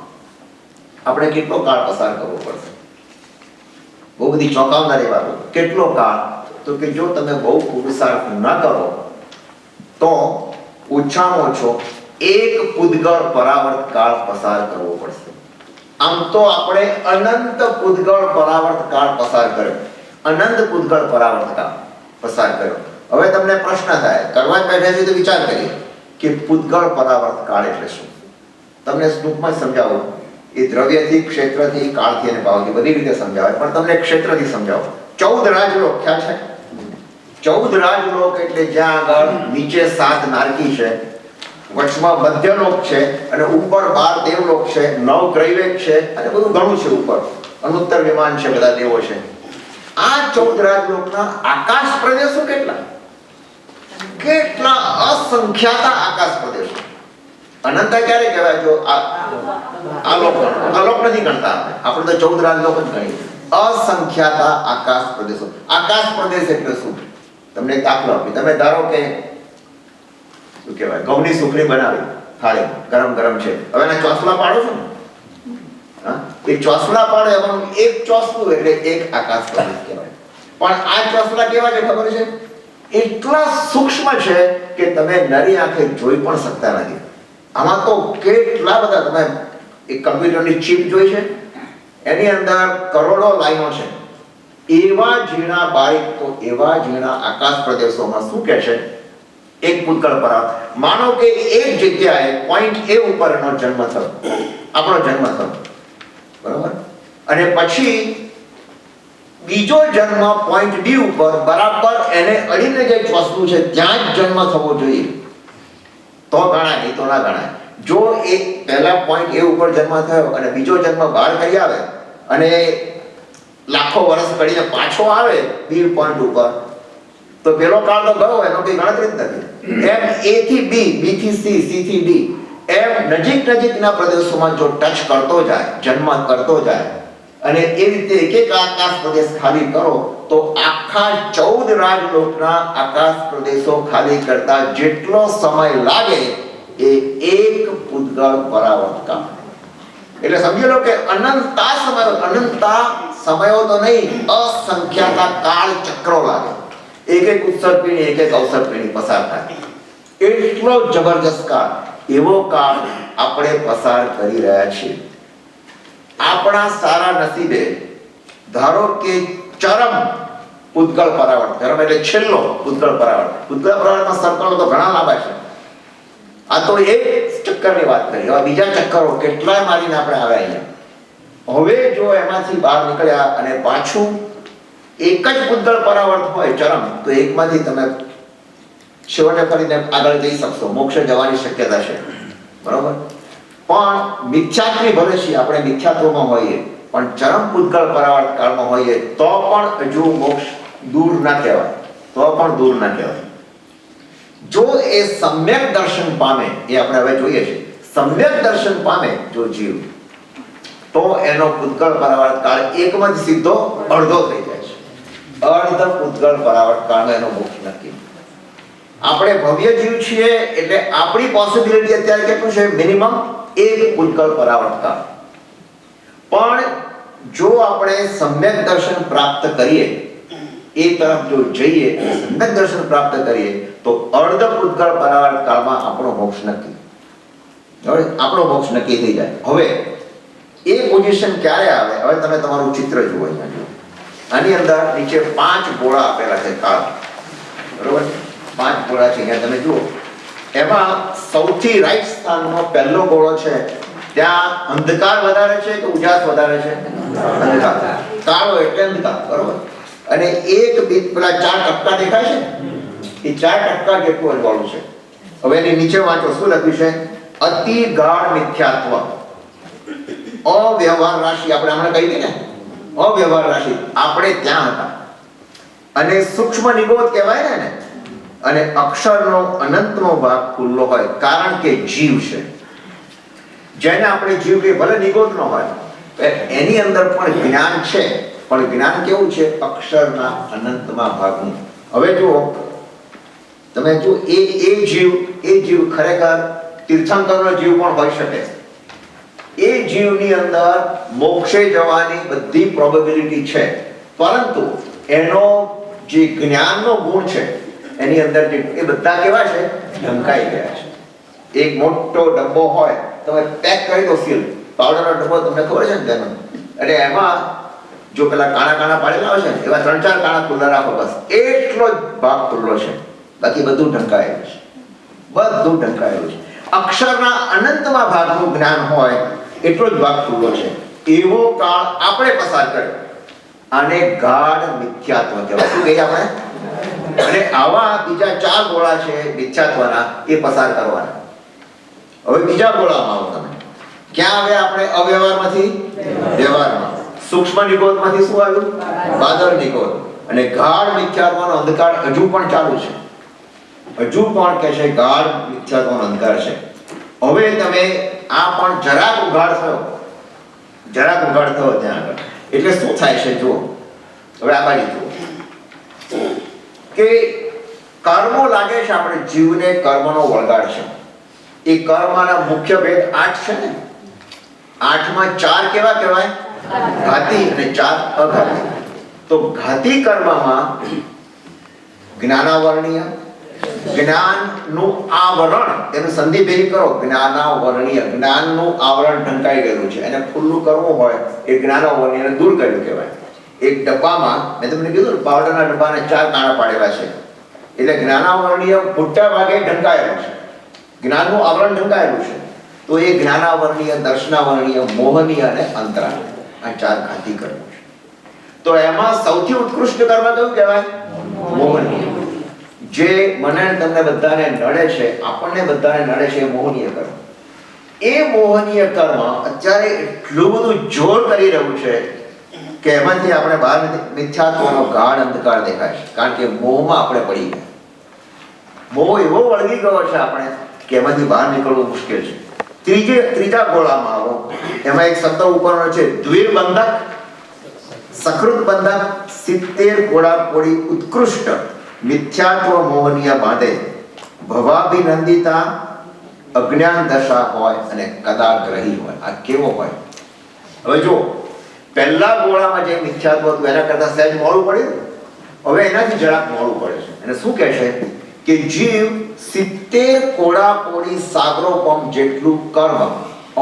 B: આપણે કેટલો કાળ પસાર કરવો પડશે? બહુ બધી ચોંકાવનારી વાતો. કેટલો કાળ? તો કે જો તમે બહુ પુરુષાર્થ ન કરો તો ઓછામાં ઓછો એક પૂદગળ પરાવર્ત કાળ પસાર કરવો પડશે. આમ તો આપણે અનંત પૂદગળ પરાવર્ત કાળ પસાર કર્યો, અનંત પૂદગળ પરાવર્ત કાળ પસાર કર્યો. હવે તમને પ્રશ્ન થાય, કરવા બેઠા છે તો વિચાર કરીએ કે પૂદગળ પરાવર્ત કાળ એટલે શું? તમને ટૂંકમાં સમજાવું. એ દ્રવ્યથી, ક્ષેત્રથી, કાળથી અને ભાવથી બધી રીતે સમજાવે, પણ તમને ક્ષેત્રથી સમજાવો. 14 રાજલોક ખ્યાલ છે? 14 રાજલોક એટલે જ્યાં આગળ નીચે 7 નારકી છે, વચમાં મધ્યલોક છે અને ઉપર 12 દેવલોક છે, 9 ગ્રૈવેક છે અને બધું ઘણું છે ઉપર. અનુત્તર વિમાન છે, બધા દેવો છે. આ 14 રાજલોકના આકાશ પ્રદેશો કેટલા? કેટલા અસંખ્યાત આકાશ પ્રદેશો. અનંત ક્યારે કહેવાય? જો આલોક નથી ગણતા આપણે તો 14 રાજલોક જ ગણીએ. અસંખ્યાત આકાશ પ્રદેશો. આકાશ પ્રદેશ એટલે શું? તમને એક દાખલો આપી. તમે ધારો કે શું કહેવાય, ઘઉંની સુખડી બનાવી થાળી, ગરમ ગરમ છે, હવે એના ચોસલા પાડો છો ને? હા, એ ચોસલા પાડો, એમાં એક ચોસલું એટલે એક આકાશ પ્રદેશ કહેવાય. પણ આ ચોસલા કેવા છે ખબર છે? એટલા સૂક્ષ્મ છે કે તમે નરી આંખે જોઈ પણ શકતા નથી. આમાં તો કેટલા બધા, તમે એક કમ્પ્યુટરની ચિપ જોઈ છે, એની અંદર કરોડો લાઈનો છે. એવા ઝીણા બારીક, તો એવા ઝીણા આકાશ પ્રદેશોમાં શું કહે છે? એક પૂદગળ પરાવર્ત. માનો કે એક જગ્યાએ પોઈન્ટ A ઉપર એનો જન્મ થયો, આપણો જન્મ થયો, બરાબર? અને પછી બીજો જન્મ પોઈન્ટ D ઉપર બરાબર એને અડીને જે ચોસલું છે ત્યાં જ જન્મ થવો જોઈએ, તો ગણાય, નહીં તો ના ગણાય. જો એક પહેલા પોઈન્ટ A ઉપર જન્મ થયો અને બીજો જન્મ બહાર કરી આવે અને લાખો વર્ષ કરીને પાછો આવે B પોઈન્ટ ઉપર, તો પેલો કાળ તો ગયો, એનો કઈ ગણતરી જ નથી. એમ A થી B, B થી C, C થી D, એમ નજીકના પ્રદેશોમાં જો ટચ કરતો જાય, જન્મ કરતો જાય અને એ રીતે એક એક આકાશ પ્રદેશ ખાલી કરો, તો આખા 14 રાજલોકના આકાશ પ્રદેશો ખાલી કરતા જેટલો સમય લાગે એ એક પૂદગળ પરાવર્ત કાળ. એટલે સમજી લો કે અનંતા સમયો તો નહીં, અસંખ્યાત કાળ ચક્રો લાગે. એક એક ઉત્સર્ગ પેઢી, એક એક અવસર પેઢી પસાર થાય. એટલો જબરજસ્ત કાળ, એવો કાળ આપણે પસાર કરી રહ્યા છીએ. આપણા સારા નસીબે ધારો કે ચરમ પૂદગળ પરાવર્ત, ચરમ એટલે છેલ્લો પૂદગળ પરાવર્ત. પૂદગળ પરાવર્તના સર્કલો તો ઘણા લાંબા છે. આ તો એક ચક્કરની વાત કરી. હવે બીજા ચક્કરો કેટલાય મારીને આપણે આવ્યા અહીંયા. હવે જો એમાંથી બહાર નીકળ્યા અને પાછું એક જ પૂદગળ પરાવર્ત હોય ચરમ, તો એકમાંથી તમે છેવટે ફરીને આગળ જઈ શકશો, મોક્ષે જવાની શક્યતા છે, બરોબર? પણ મિથ્યાત્વી ભલે છીએ, આપણે મિથ્યાત્વમાં હોઈએ, પણ ચરમ પૂદગળ પરાવર્ત કાળમાં હોઈએ તો પણ હજુ મોક્ષ દૂર ના કહેવાય, તો પણ દૂર ના કહેવાય. જો એ સમ્યક દર્શન પામે, એ આપણે હવે જોઈએ છે, સમ્યક દર્શન પામે જો જીવ, તો એનો પૂદગળ પરાવર્ત કાળ એકમાં જ સીધો અડધો થઈ જાય છે. અર્ધ પૂતગળ પરાવર્ત કાળમાં એનો મોક્ષ નક્કી. આપણે ભવ્ય જીવ છીએ એટલે આપણી પોસિબિલિટી અત્યારે કેટલું છે? મિનિમમ 1 પૂતગળ પરાવર્ત કાળ. પણ જો આપણે સમ્યક દર્શન પ્રાપ્ત કરીએ, એ તરફ જો જઈએ, સમ્યક દર્શન પ્રાપ્ત કરીએ તો અર્ધ પૂતગળ પરાવર્ત કાળમાં આપણો મોક્ષ નક્કી. હવે આપણો મોક્ષ નક્કી થઈ જાય. હવે એ પોઝિશન ક્યારે આવે? હવે તમે તમારું ચિત્ર જુઓ. અહીંયા જુઓ, આની અંદર નીચે 5 ગોળા આપેલા છે કાળ, બરોબર? 5 ગોળા છે, અહીંયા તમે જુઓ. એમાં સૌથી રાઈટ સ્થાનનો પહેલો ગોળો છે, ત્યાં અંધકાર વધારે છે કે ઉજાસ વધારે છે? અંધકાર. કાળો એટલે અંધકાર, બરોબર? અને એક પેલા 4 ટપકા દેખાય છે, એ 4 ટપકા જેટલું અજવાળું છે. હવે એની નીચે વાંચો, શું લખ્યું છે? અતિ ગાઢ મિથ્યાત્વ, અવ્યવહાર રાશિ. આપણે હમણાં કહી ને, અવ્યવહાર રાશિ આપણે ત્યાં હતા. અને સૂક્ષ્મ નિબોધ કહેવાય ને. અને અક્ષરનો અનંતનો ભાગ ખુલ્લો હોય, કારણ કે જીવ છે, જેને આપણે જીવ કે ભલે નિબોધ ન હોય, એની અંદર પણ જ્ઞાન છે. પણ જ્ઞાન કેવું છે? અક્ષરના અનંતમાં ભાગનું. હવે જુઓ તમે, જો એ જીવ ખરેખર તીર્થંકરનો જીવ પણ હોઈ શકે. એ જીવની અંદર મોક્ષે જવાની બધી પ્રોબેબિલિટી છે, પરંતુ એનો જે જ્ઞાનનો ગુણ છે એની અંદર એ બધા કેવા છે? ઢંકાઈ ગયા છે. એક મોટો ડબ્બો હોય, તમે પેક કરી દો સીલ, પાવડરનો ડબ્બો, તમને ખબર છે ને તેનો, એટલે એમાં જો પેલા કાણા પાડેલા હોય છે ને, એવા 3-4 કાણા ખુલ્લા રાખો, બસ એટલો જ ભાગ ખુલ્લો છે, બાકી બધું ઢંકાયેલું છે. બધું ઢંકાયેલું છે. અક્ષરના અનંતમાં ભાગનું જ્ઞાન હોય એટલો જ ભાગ ખુલ્લો છે. એવો કાળ આપણે પસાર કર્યો. આને ગાઢ મિથ્યાત્વ કહેવાય. શું કહીએ આપણે? અને આવા બીજા 4 ગોળા છે મિથ્યાત્વના, એ પસાર કરવાના. હવે બીજા ગોળામાં આવો તમે. ક્યાં આવે? આપણે અવ્યવહારમાંથી વ્યવહારમાં. સૂક્ષ્મ નિબોધમાંથી શું આવ્યું? બાદર નિબોધ. અને ગાઢ મિથ્યાત્વનો અંધકાર હજુ પણ ચાલુ છે. હજુ પણ કે છે ગાઢ મિથ્યાત્વનો અંધકાર છે. હવે તમે આ પણ જરાક ઉઘાડ થયો ત્યાં આગળ. એટલે શું થાય છે જુઓ. હવે આ બાજુ જુઓ કે કર્મો લાગે છે, આપણે જીવને કર્મનો વળગાડ છે. એ કર્મના મુખ્ય ભેદ 8 છે ને. 8માં 4 કેવા કહેવાય? ઘાતી અને 4 અઘાતી. તો ઘાતી કર્મમાં જ્ઞાનાવરણીય, જ્ઞાનનું આવરણ, એનું સંધિ ભેગી કરો, જ્ઞાનાવરણીય, જ્ઞાનનું આવરણ ઢંકાઈ ગયેલું છે, એને ખુલ્લું કરવું હોય એ જ્ઞાનાવરણીયને દૂર કર્યું કહેવાય. એક ડબ્બામાં મેં તમને કીધું ને, પાવડરના ડબ્બાને 4 કાણા પાડેલા છે, એટલે જ્ઞાનાવરણીય મોટા ભાગે ઢંકાયેલું છે, જ્ઞાનનું આવરણ ઢંકાયેલું છે. તો એ જ્ઞાનાવરણીય, દર્શનાવરણીય, મોહનીય અને અંતરા, આ 4 ઘાતી કર્મ છે. તો એમાં સૌથી ઉત્કૃષ્ટ કર્મ કયું કહેવાય? મોહનીય. જે મને તમને બધાને નડે છે, આપણને બધાને નડે છે, મોહનીય કર્મ. એ મોહનીય કર્મ અત્યારે એટલું બધું જોર કરી રહ્યું છે કે એમાંથી આપણે બહાર નથી. મિથ્યાત્વનો ગાઢ અંધકાર દેખાય છે, કારણ કે મોહમાં આપણે પડી ગયા. મોહ એવો વળગી ગયો છે આપણે કે એમાંથી બહાર નીકળવું મુશ્કેલ છે. ત્રીજા ગોળામાં આવો, એમાં એક શબ્દ ઉપરનો છે દ્વિબંધક, સકૃત બંધક, 70 કોડા કોડી ઉત્કૃષ્ટ મિથ્યાત્વ મોહનીય બાંધે, ભવાભિનંદિતા અજ્ઞાન દશા હોય અને કદાગ્રહી હોય. આ કેવો હોય? હવે જો પહેલા ગોળામાં જે મિથ્યાત્વ હતું એના કરતા સહેજ મોડું પડ્યું. હવે એનાથી જરાક મોડું પડે છે. એને શું કહે છે કે જીવ 70 કોડા કોડી સાગરોપમ જેટલું કર્મ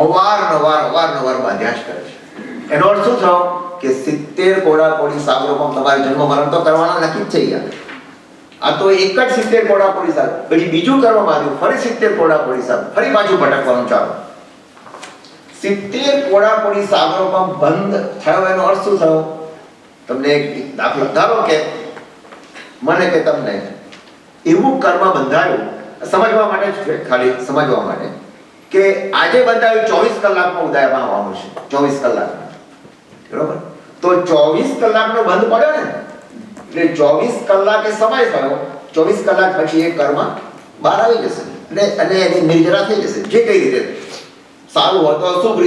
B: અવારનવાર બાંધ્યા જ કરે છે. એનો અર્થ શું થયો કે 70 કોડા કોડી સાગરોપમ તમારે જન્મ મરણ તો કરવાના નક્કી જ થઈ ગયા. આ તો એક જ 70 કોડા કોડી સાગ, પછી બીજું કરવામાં આવ્યું, ફરી 70 કોડા કોડી સાગ, ફરી પાછું ભટકવાનું ચાલુ. 70 કોડા કોડી સાગરોપમ બંધ થયો. એનો અર્થ શું થયો? તમને એક દાખલો ધારો કે મને કે તમને એવું કર્મ બંધાયું, સમજવા માટે જ, ખાલી સમજવા માટે, કે આજે બંધાયું 24 કલાકમાં ઉદયમાં આવવાનું છે. 24 કલાકમાં, બરોબર? તો 24 કલાકનો બંધ પડ્યો ને, એટલે 24 કલાકે સમય થયો. 24 કલાક પછી એ કર્મ બહાર આવી જશે, અને એની નિર્જરા થઈ જશે. જે કઈ રીતે સારું હોય તો શુભ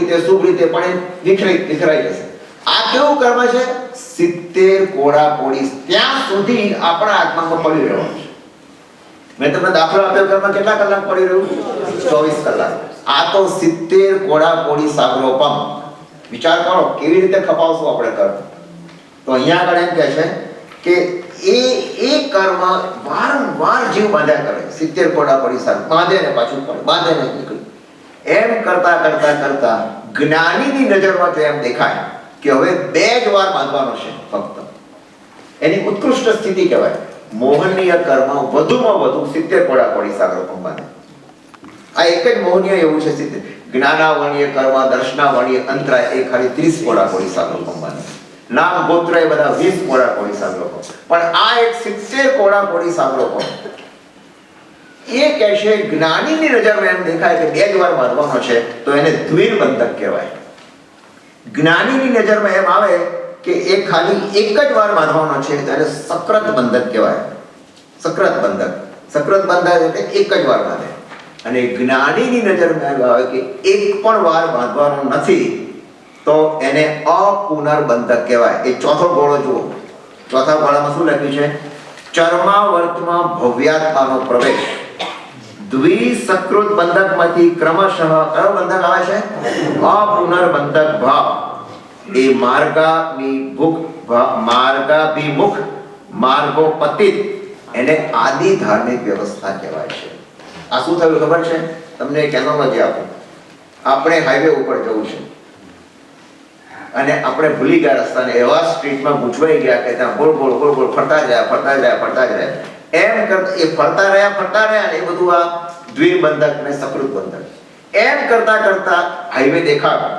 B: રીતે પણ વિખરાઈ જશે. આ કેવું કર્મ છે? 70 કોડા કોડી ત્યાં સુધી આપણા આત્મામાં પડી રહેવાનું છે. મેં તમને દાખલો આપ્યો ઘરમાં કેટલા કલાક પડી રહ્યું? 24 કલાક. આ તો 70 કોડા કોડી સાગરોપમ. વિચાર કરો કેવી રીતે ખપાવશું આપણે કર્મ. તો અહીંયા આગળ એમ કહે છે કે એ કર્મ વારંવાર જીવ બાંધ્યા કરે. 70 કોડા કોડી સાગર બાંધે ને પાછું પડે, બાંધે ને નીકળી. એમ કરતા કરતા કરતા જ્ઞાનીની નજરમાં જો એમ દેખાય કે હવે 2 જ વાર બાંધવાનો છે ફક્ત, એની ઉત્કૃષ્ટ સ્થિતિ કહેવાય. મોહનીય કર્મ વધુમાં વધુ 70 કોડા કોડી સાગરોપમ બાંધે. આ એક જ મોહનીય એવું છે 70. જ્ઞાનાવર્ણીય કર્મ, દર્શનાવર્ણીય અંતરાય એ ખાલી 30 કોડા કોડી સાગરોપમ બાંધે. નામ ગોત્ર એ બધા 20 કોડા કોડી સાગરોપમ. પણ આ એક 70 કોડા કોડી સાગરોપમ એ કહેશે જ્ઞાનીની નજરમાં એમ દેખાય કે 2 જ વાર બાંધવાનો છે તો એને દ્વિર બંધક કહેવાય. જ્ઞાનીની નજરમાં એમ આવે કે એ ખાલી એક જ વાર બાંધવાનો છે ત્યારે સક્રત બંધક કહેવાય. સક્રત બંધક, સક્રત બંધક એટલે એક જ વાર બાંધે. અને જ્ઞાનીની નજરમાં એમ આવે કે એક પણ વાર બાંધવાનો નથી તો એને અપુનર્બંધક કહેવાય. એ ચોથો ગોળો જુઓ. ચોથા ગોળામાં શું લખ્યું છે? ચર્માવર્તમાં ભવ્યાત્માનો પ્રવેશ. દ્વિસકૃત બંધકમાંથી ક્રમશઃ કયો બંધક આવે છે? અપુનર્બંધક ભાવ. એ માર્ગાભિમુખ માર્ગોપતિત એને આદિ ધાર્મિક વ્યવસ્થા કહેવાય છે. આ શું થયું ખબર છે તમને? એક એનાલોજી આપું. આપણે હાઈવે ઉપર જવું છે અને આપણે ભૂલી ગયા રસ્તાને, એવા સ્ટ્રીટમાં ગૂંચવાઈ ગયા કે ત્યાં ગોળ ગોળ ગોળ ગોળ ફરતા જ રહ્યા. એમ કરતા એ ફરતા રહ્યા ને એ બધું આ દ્વિબંધક ને સકૃત બંધક. એમ કરતા કરતા હાઈવે દેખાડો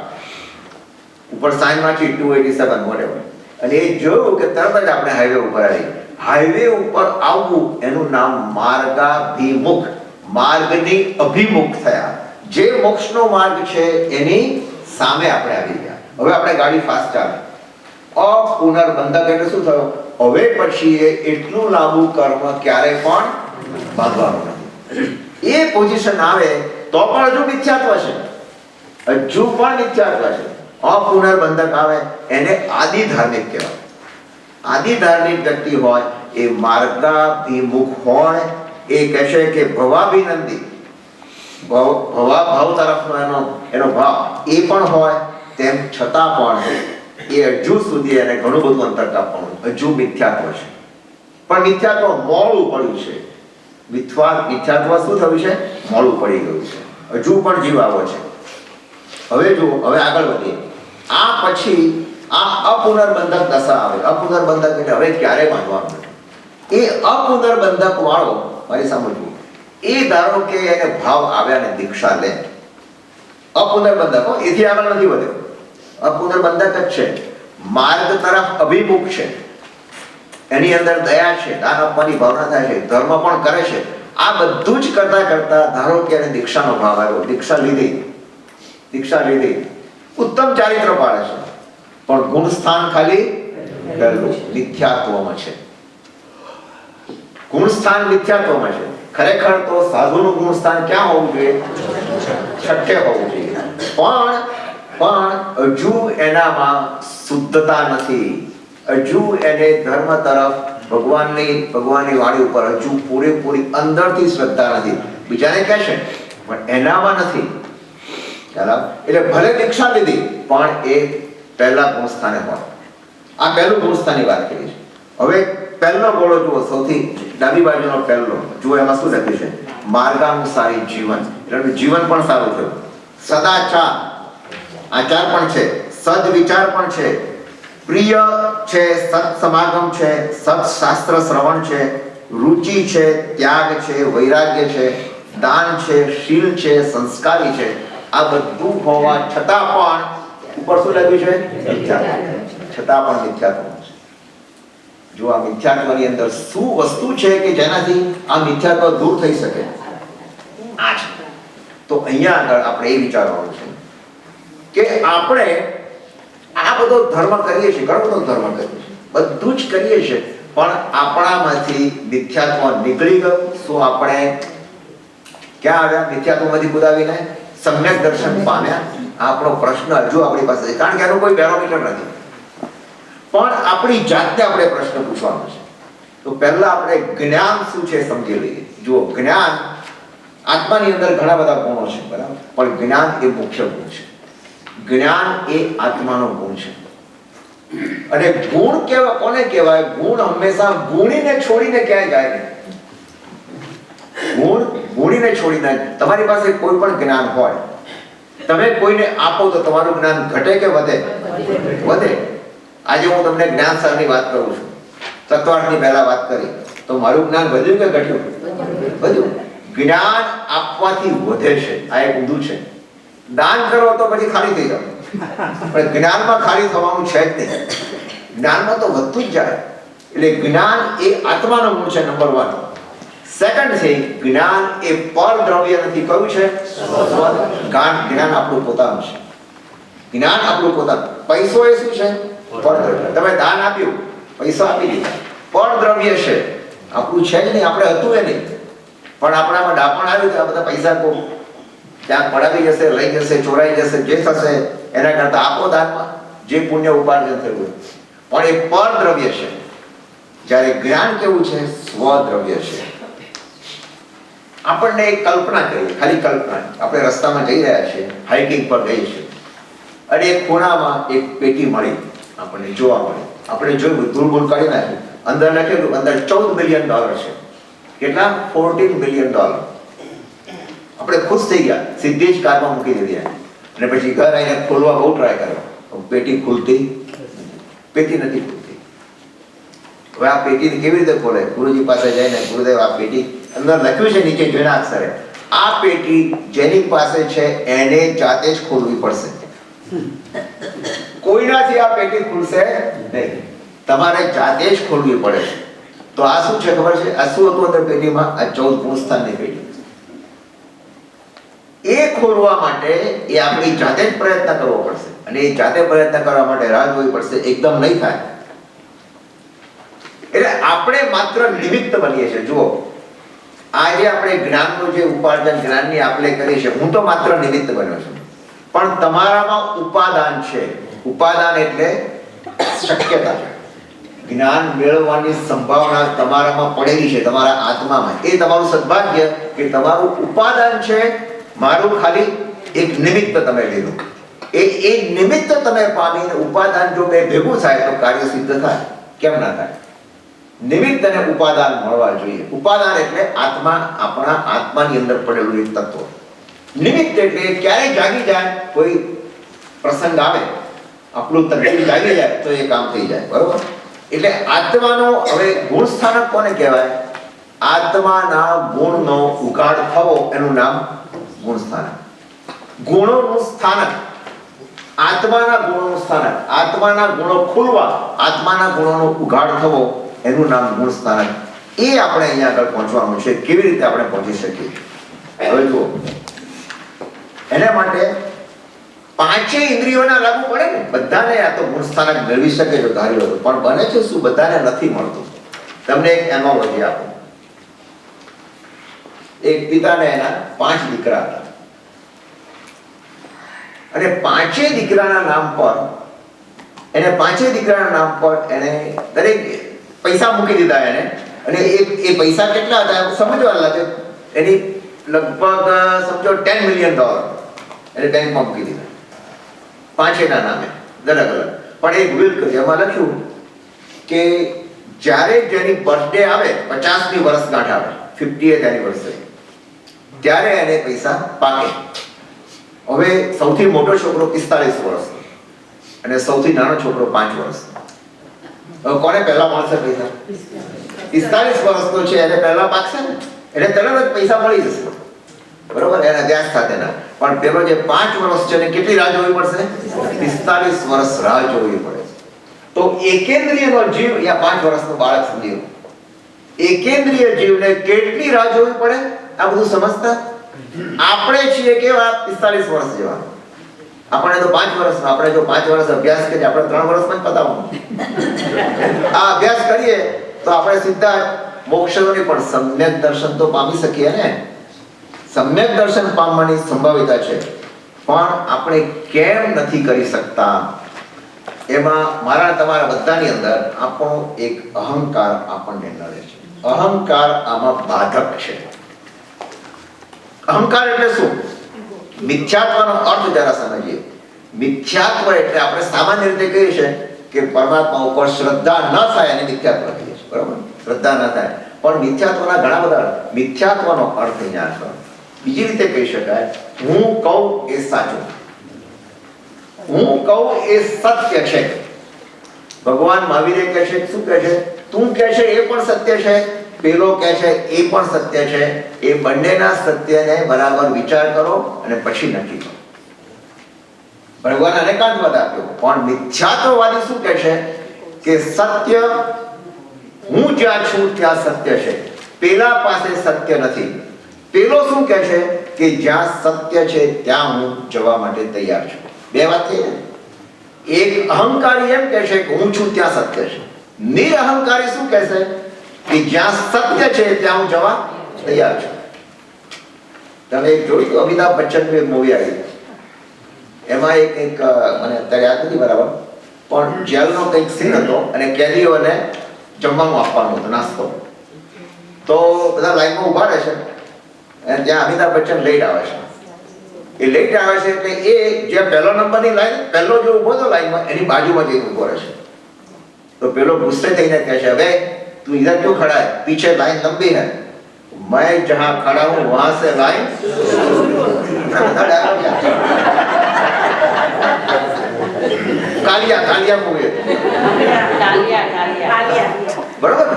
B: ઉપર સાઈનમાં છે 287 whatever, અને એ જોયું કે તરત જ આપણે હાઈવે ઉપર આવી. હાઈવે ઉપર આવવું એનું નામ માર્ગાભિમુખ, માર્ગની અભિમુખ થયા. જે મોક્ષનો માર્ગ છે એની સામે આપણે આવી ગયા. હવે આપણે ગાડી ફાસ્ટ ચાલે. અપુનર્બંધક એટલે શું થયું? હવે પછી એ એટલું લાંબુ કર્મ ક્યારે પણ બાંધવાનું નથી. એ પોઝિશન આવે તો પણ હજુ મિથ્યાત્વ છે, હજુ પણ મિથ્યાત્વ છે. અપુનર્બંધક આવે એને આદિ ધાર્મિક કહેવાય. આદિ ધાર્મિક વ્યક્તિ હોય એ માર્ગાભિમુખ હોય, એ કહેશે કે ભવાભિનંદી, ભાવ તરફનો એનો ભાવ એ પણ હોય, તેમ છતાં પણ એ હજુ સુધી એને ઘણું બધું અંતર કાપવાનું, હજુ મિથ્યાત્વ છે. પણ મિથ્યાત્વ મોડું પડ્યું છે. મિથ્યાત્વ શું થયું છે? મોડું પડી ગયું છે. હજુ પણ જીવ આવો છે. હવે જુઓ, હવે આગળ વધીએ. આ પછી આ અપુનર્બંધક દશા આવે. અપુનર્બંધક એટલે હવે ક્યારે બાંધવાનું? એ અપુનર્બંધક વાળો મારી સમજવું, એ ધારો કે એને ભાવ આવ્યા ને દીક્ષા લે. અપુનર્બંધક એથી આગળ નથી વધ્યો. અપુનર્બંધક જ છે, માર્ગ તરફ અભિમુખ છે, એની અંદર દયા છે, દાન આપવાની ભાવના થાય છે, ધર્મ પણ કરે છે. આ બધું જ કરતા કરતા ધારો કે એને દીક્ષાનો ભાવ આવ્યો, દીક્ષા લીધી, ઉત્તમ ચારિત્ર પાડે છે, પણ ગુણ સ્થાન ખાલી પહેલું મિથ્યાત્વમાં છે. ગુણ સ્થાન મિથ્યાત્વમાં છે. ખરેખર તો સાધુનું ગુણ સ્થાન ક્યાં હોવું જોઈએ? છઠ્ઠે હોવું જોઈએ. પણ હજુ એનામાં શુદ્ધતા નથી. હજુ એને ધર્મ તરફ, ભગવાનની વાણી ઉપર હજુ પૂરેપૂરી અંદરથી શ્રદ્ધા નથી. બીજાને કહેશે પણ એનામાં નથી. એટલે ભલે દીક્ષા લીધી પણ એ પહેલા ગુણ સ્થાને હોય. આ પહેલું ગુણ સ્થાનની વાત કરી છે. હવે પહેલો ગોળો જુઓ, સૌથી ડાબી બાજુનો પહેલો જુઓ, એમાં શું લખ્યું છે? માર્ગાનુસારી જીવન. એટલે જીવન પણ સારું થયું. સદાચાર, આચાર પણ છે, સદવિચાર પણ છે, પ્રિય છે, સત્સમાગમ છે, સત્શાસ્ત્ર શ્રવણ છે, રુચિ છે, ત્યાગ છે, વૈરાગ્ય છે, દાન છે, શીલ છે, સંસ્કારી છે. આ બધું હોવા છતાં પણ ઉપર શું લખ્યું છે? છતાં પણ મિથ્યાત્વ. જો આ મિથ્યાત્વની અંદર શું વસ્તુ છે કે જેનાથી આ મિથ્યાત્વ દૂર થઈ શકે? આ છે. તો અહીંયા આગળ આપણે એ વિચારવાનું છે કે આપણે આ બધો ધર્મ કરીએ છીએ, ઘણો બધો ધર્મ કરીએ છીએ, બધું જ કરીએ છીએ, પણ આપણામાંથી મિથ્યાત્વ નીકળી ગયું? શું આપણે ક્યાં આવ્યા? મિથ્યાત્વમાંથી કુદાવીને સમ્યક દર્શન પામ્યા? આપણો પ્રશ્ન હજુ આપણી પાસે છે, કારણ કે એનું કોઈ બેરોમીટર નથી. પણ આપણી જાતને આપણે પ્રશ્ન પૂછવાનો છે. તો પહેલા આપણે જ્ઞાન શું છે સમજી લઈએ. જુઓ, જ્ઞાન, આત્માની અંદર ઘણા બધા ગુણો છે, બરાબર, પણ જ્ઞાન એ મુખ્ય ગુણ છે. જ્ઞાન એ આત્માનો ગુણ છે. અને ગુણ કેવા કોને કહેવાય? ગુણ હંમેશા ગુણીને છોડીને ક્યાંય જાય નહીં. ગુણ ગુણીને છોડીને, તમારી પાસે કોઈ પણ જ્ઞાન હોય, તમે કોઈને આપો તો તમારું જ્ઞાન ઘટે કે વધે? વધે. આજે હું તમને જ્ઞાન સારની વાત કરું છું, તત્વાર્થની પહેલા વાત કરી, તો મારું જ્ઞાન વધ્યું કે ઘટ્યું? વધ્યું. જ્ઞાન આપવાથી વધે છે. આ એક ઊંધું છે. દાન કરો તો પછી ખાલી થઈ જાવ, પણ જ્ઞાનમાં ખાલી થવાનું છે જ નહીં. જ્ઞાનમાં તો વધતું જ જાય. એટલે જ્ઞાન એ આત્માનો ગુણ છે, નંબર 1. સેકન્ડ છે, જ્ઞાન એ પરદ્રવ્ય નથી. કયું છે? જ્ઞાન આપણું પોતાનું છે. જ્ઞાન આપણું પોતાનું. પૈસો એ શું છે? પરદ્રવ્ય. તમે દાન આપ્યું, પૈસા આપી દીધા, પરદ્રવ્ય છે, આપણું છે જ નહીં. આપણે હતું એ નહીં, પણ આપણામાં ડાપણ આવ્યું કે આ બધા પૈસા કો ક્યાંક પડાવી જશે, લઈ જશે, ચોરાઈ જશે, જે થશે એના કરતા આપો દાનમાં, જે પુણ્ય ઉપાર્જન થયું. પણ એ પરદ્રવ્ય છે. જ્યારે જ્ઞાન કેવું છે? સ્વદ્રવ્ય છે. આપણને એક કલ્પના કરીએ, ખાલી કલ્પના. આપણે રસ્તામાં જઈ રહ્યા છીએ, હાઇકિંગ પર જઈએ છીએ, અને એક ખૂણામાં એક પેટી મળી, આપણને જોવા મળી. આપણે જોયું, ધૂળ ભૂલ કાઢી નાખ્યું, અંદર લખેલું, અંદર $14 બિલિયન છે. કેટલા? $14 બિલિયન. આપણે ખુશ થઈ ગયા, સીધી જ કારમાં મૂકી દીધી, અને પછી ઘર આવીને ખોલવા બહુ ટ્રાય કર્યો, પેટી ખુલતી નથી ખુલતી. હવે આ પેટીને કેવી રીતે ખોલે? ગુરુજી પાસે જઈને, ગુરુદેવ આ પેટી અંદર લખ્યું છે નીચે ઝીણા અક્ષરે, આ પેટી જેની પાસે છે એને જાતે જ ખોલવી પડશે, કોઈનાથી આ પેટી ખુલશે નહીં, તમારે જાતે જ ખોલવી પડે. તો આ શું છે ખબર છે? આ શું હતું અંદર પેટીમાં? આ 14 ગુણસ્થાનની પેટી. એ ખોલવા માટે એ આપણી જાતે જ પ્રયત્ન કરવો પડશે, અને એ જાતે પ્રયત્ન કરવા માટે રાહ જોવી પડશે. એકદમ નહીં થાય. એટલે આપણે માત્ર નિમિત્ત બનીએ છીએ. જુઓ, આજે આપણે જ્ઞાનનું જે ઉપાર્જન, જ્ઞાનની આપણે કરીએ છીએ, હું તો માત્ર નિમિત્ત બન્યો છું, પણ તમારામાં ઉપાદાન છે. ઉપાદાન એટલે શક્યતા. જ્ઞાન મેળવવાની સંભાવના તમારામાં પડેલી છે, તમારા આત્મામાં. એ તમારું સદભાગ્ય કે તમારું ઉપાદાન છે. મારું ખાલી એક નિમિત્ત તમે લીધું. એ નિમિત્ત તમે પામીને ઉપાદાન જો બે ભેગું થાય તો કાર્ય સિદ્ધ થાય. કેમ ના થાય? નિમિત્ત અને ઉપાદાન મળવા જોઈએ. ઉપાદાન એટલે આત્મા, આપણા આત્માની અંદર પડેલું એક તત્વ. નિમિત્ત એટલે ક્યારે જાગી જાય, કોઈ પ્રસંગ આવે, આપણું તકલીફ જાગી જાય તો એ કામ થઈ જાય, બરોબર? એટલે આત્માનો હવે ગુણ સ્થાનક કોને કહેવાય? આત્માના ગુણનો ઉઘાડ થવો, એનું નામ ગુણ સ્થાનક. ગુણોનું સ્થાનક, આત્માના ગુણોનું સ્થાનક, આત્માના ગુણો ખુલવા, આત્માના ગુણોનો ઉઘાડ થવો, એનું નામ ગુણ સ્થાનક. એ આપણે અહીંયા આગળ પહોંચવાનું છે. કેવી રીતે આપણે પહોંચી શકીએ? હવે જુઓ, એના માટે પાંચેય ઇન્દ્રિયોના લાગુ પડે ને. બધાને આ તો ગુણ સ્થાનક મેળવી શકે જો ધાર્યું હતું, પણ બને છે શું? બધાને નથી મળતું. તમને એક એનાલોજી આપો. એક પિતાને એના 5 દીકરા હતા, અને પાંચેય દીકરાના નામ પર એને દરેક પૈસા મૂકી દીધા એને. અને એ પૈસા કેટલા હતા સમજવા લાગે. એની લગભગ સમજો $10 મિલિયન એને બેંકમાં મૂકી દીધા, પાંચેયના નામે, અલગ અલગ. પણ એક વિલ કરી, એમાં લખ્યું કે જ્યારે જેની બર્થડે આવે, 50મી વર્ષગાંઠ આવે, 50th એનિવર્સરી, ત્યારે એને પૈસા પાકે. હવે સૌથી મોટો છોકરો 45 વર્ષનો અને સૌથી નાનો છોકરો 5 વર્ષનો. હવે કોને પહેલા મળશે પૈસા? 45 વર્ષનો છે એને પહેલા પાકશે ને, એને તરત જ પૈસા મળી જશે, બરોબર? એના વ્યાજ સાથેના. પણ પેલો જે 5 વર્ષ છે એને કેટલી રાહ જોવી પડશે? 45 વર્ષ રાહ જોવી પડે. તો એકેન્દ્રિયનો જીવ, યા 5 વર્ષનો બાળક સમજી, એકેન્દ્રિય જીવને કેટલી રાહ જોવી પડે? આ બધું સમજતા આપણે છીએ કેવા 45 વર્ષ જેવા. આપણે તો 5 વર્ષનો, આપણે જો 5 વર્ષ અભ્યાસ કરીએ, આપણે 3 વર્ષમાં જ પતાવવાનું. આ અભ્યાસ કરીએ તો આપણે સીધા મોક્ષની પણ સમ્યક દર્શન તો પામી શકીએ ને. સમ્યક દર્શન પામવાની સંભાવિતા છે, પણ આપણે કેમ નથી કરી શકતા? એમાં મારા તમારા બધાની અંદર આપણો એક અહંકાર આપણને નડે છે. અહંકાર આમાં બાધક છે. અહંકાર એટલે શું? મિથ્યાત્વનો અર્થ જરા સમજીએ. મિથ્યાત્વ એટલે આપણે સામાન્ય રીતે કહીએ છીએ કે પરમાત્મા ઉપર શ્રદ્ધા ન થાય અને મિથ્યાત્વ કહીએ છીએ, બરાબર? શ્રદ્ધા ન થાય. પણ મિથ્યાત્વના ઘણા બધા મિથ્યાત્વનો અર્થ અહીંયા છે. બીજી રીતે કહી શકાય, હું કહું એ સાચું, હું કહું એ સત્ય છે. ભગવાન મહાવીરે કહે છે, શું કહે છે? તું કહે છે એ પણ સત્ય છે, પેલો કહે છે એ પણ સત્ય છે. એ બંનેના સત્યને બરાબર વિચાર કરો અને પછી નક્કી કરો. ભગવાન અનેકાંત મત આપ્યો, પણ મિથ્યાત્વવાદી શું કહે છે કે સત્ય હું જ્યાં છું ત્યાં સત્ય છે, પેલા પાસે સત્ય નથી. પેલો શું કહે છે કે જ્યાં સત્ય છે ત્યાં હું જવા માટે તૈયાર છું. બે વાત થઈ ને. એક અહંકારી એમ કહે છે કે હું છું ત્યાં સત્ય છે. નિરહંકારી શું કહે છે કે જ્યાં સત્ય છે ત્યાં હું જવા તૈયાર છું. તમે એક જોયું તો અમિતાભ બચ્ચનનું એક મૂવી આવી, એમાં એક મને અત્યારે યાદ નથી બરાબર, પણ જેલનો કંઈક સીન હતો અને કેદીઓને જમવાનું આપવાનું હતું, નાસ્તો. તો બધા લાઈનમાં ઉભા રહે છે અને ત્યાં અમિતાભ બચ્ચન લેટ આવે છે. એ લેટ આવે છે એટલે એ જે પહેલો નંબરની લાઈન, પહેલો જો ઉભો હતો લાઈનમાં, એની બાજુમાં જઈને ઉભો રહે છે. તો પેલો ગુસ્સે થઈને કહે છે, હવે તું इधर क्यों खड़ा है, पीछे लाइन लंबी है, मैं जहां खड़ा हूं वहां से लाइन कालिया कालिया मूवी बरोबर.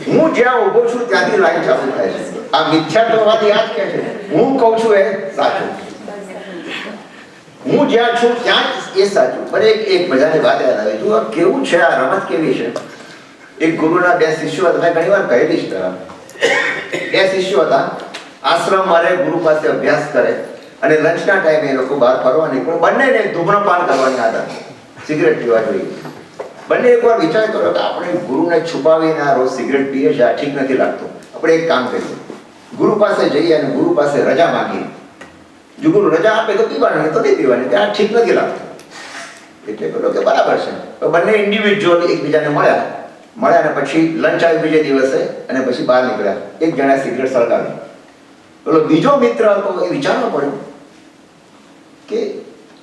B: હું જ્યાં ઊભો છું ત્યાંથી લાઈન ચાલુ થાય છે. આ મિથ્યાત્વવાદી આ જ કહે છે હું કહું છું એ સાચું, હું જ્યાં છું ત્યાં એ સાચું. પણ એક મજાની વાત યાદ આવી. તું આ કેવું છે, આ રમત કેવી છે. એક ગુરુના બે શિષ્યો હતા, મેં ઘણી વાર કહેલી છે. બે શિષ્યો હતા, આશ્રમ મારે ગુરુ પાસે અભ્યાસ કરે અને લંચના ટાઈમે એ લોકો બહાર ફરવા નીકળે. બંનેને ધૂમ્રપાન કરવાની આદત, સિગરેટ પીવા જોઈએ. બંને એકવાર વિચાર કર્યો કે આપણે ગુરુને છુપાવીને આ રોજ સિગરેટ પીએ છે, આ ઠીક નથી લાગતું. આપણે એક કામ કરીએ, ગુરુ પાસે જઈએ અને ગુરુ પાસે રજા માંગીએ. જો ગુરુ રજા આપે તો પીવાની, તો નહીં પીવાની, આ ઠીક નથી લાગતું. એટલે પેલો કે બરાબર છે. તો બંને ઇન્ડિવિજ્યુઅલ એકબીજાને મળ્યા અને પછી લંચ આવ્યું બીજે દિવસે અને પછી બહાર નીકળ્યા. એક જણા સિગરેટ સળગાવી. પેલો બીજો મિત્ર હતો, એ વિચારવો પડ્યો કે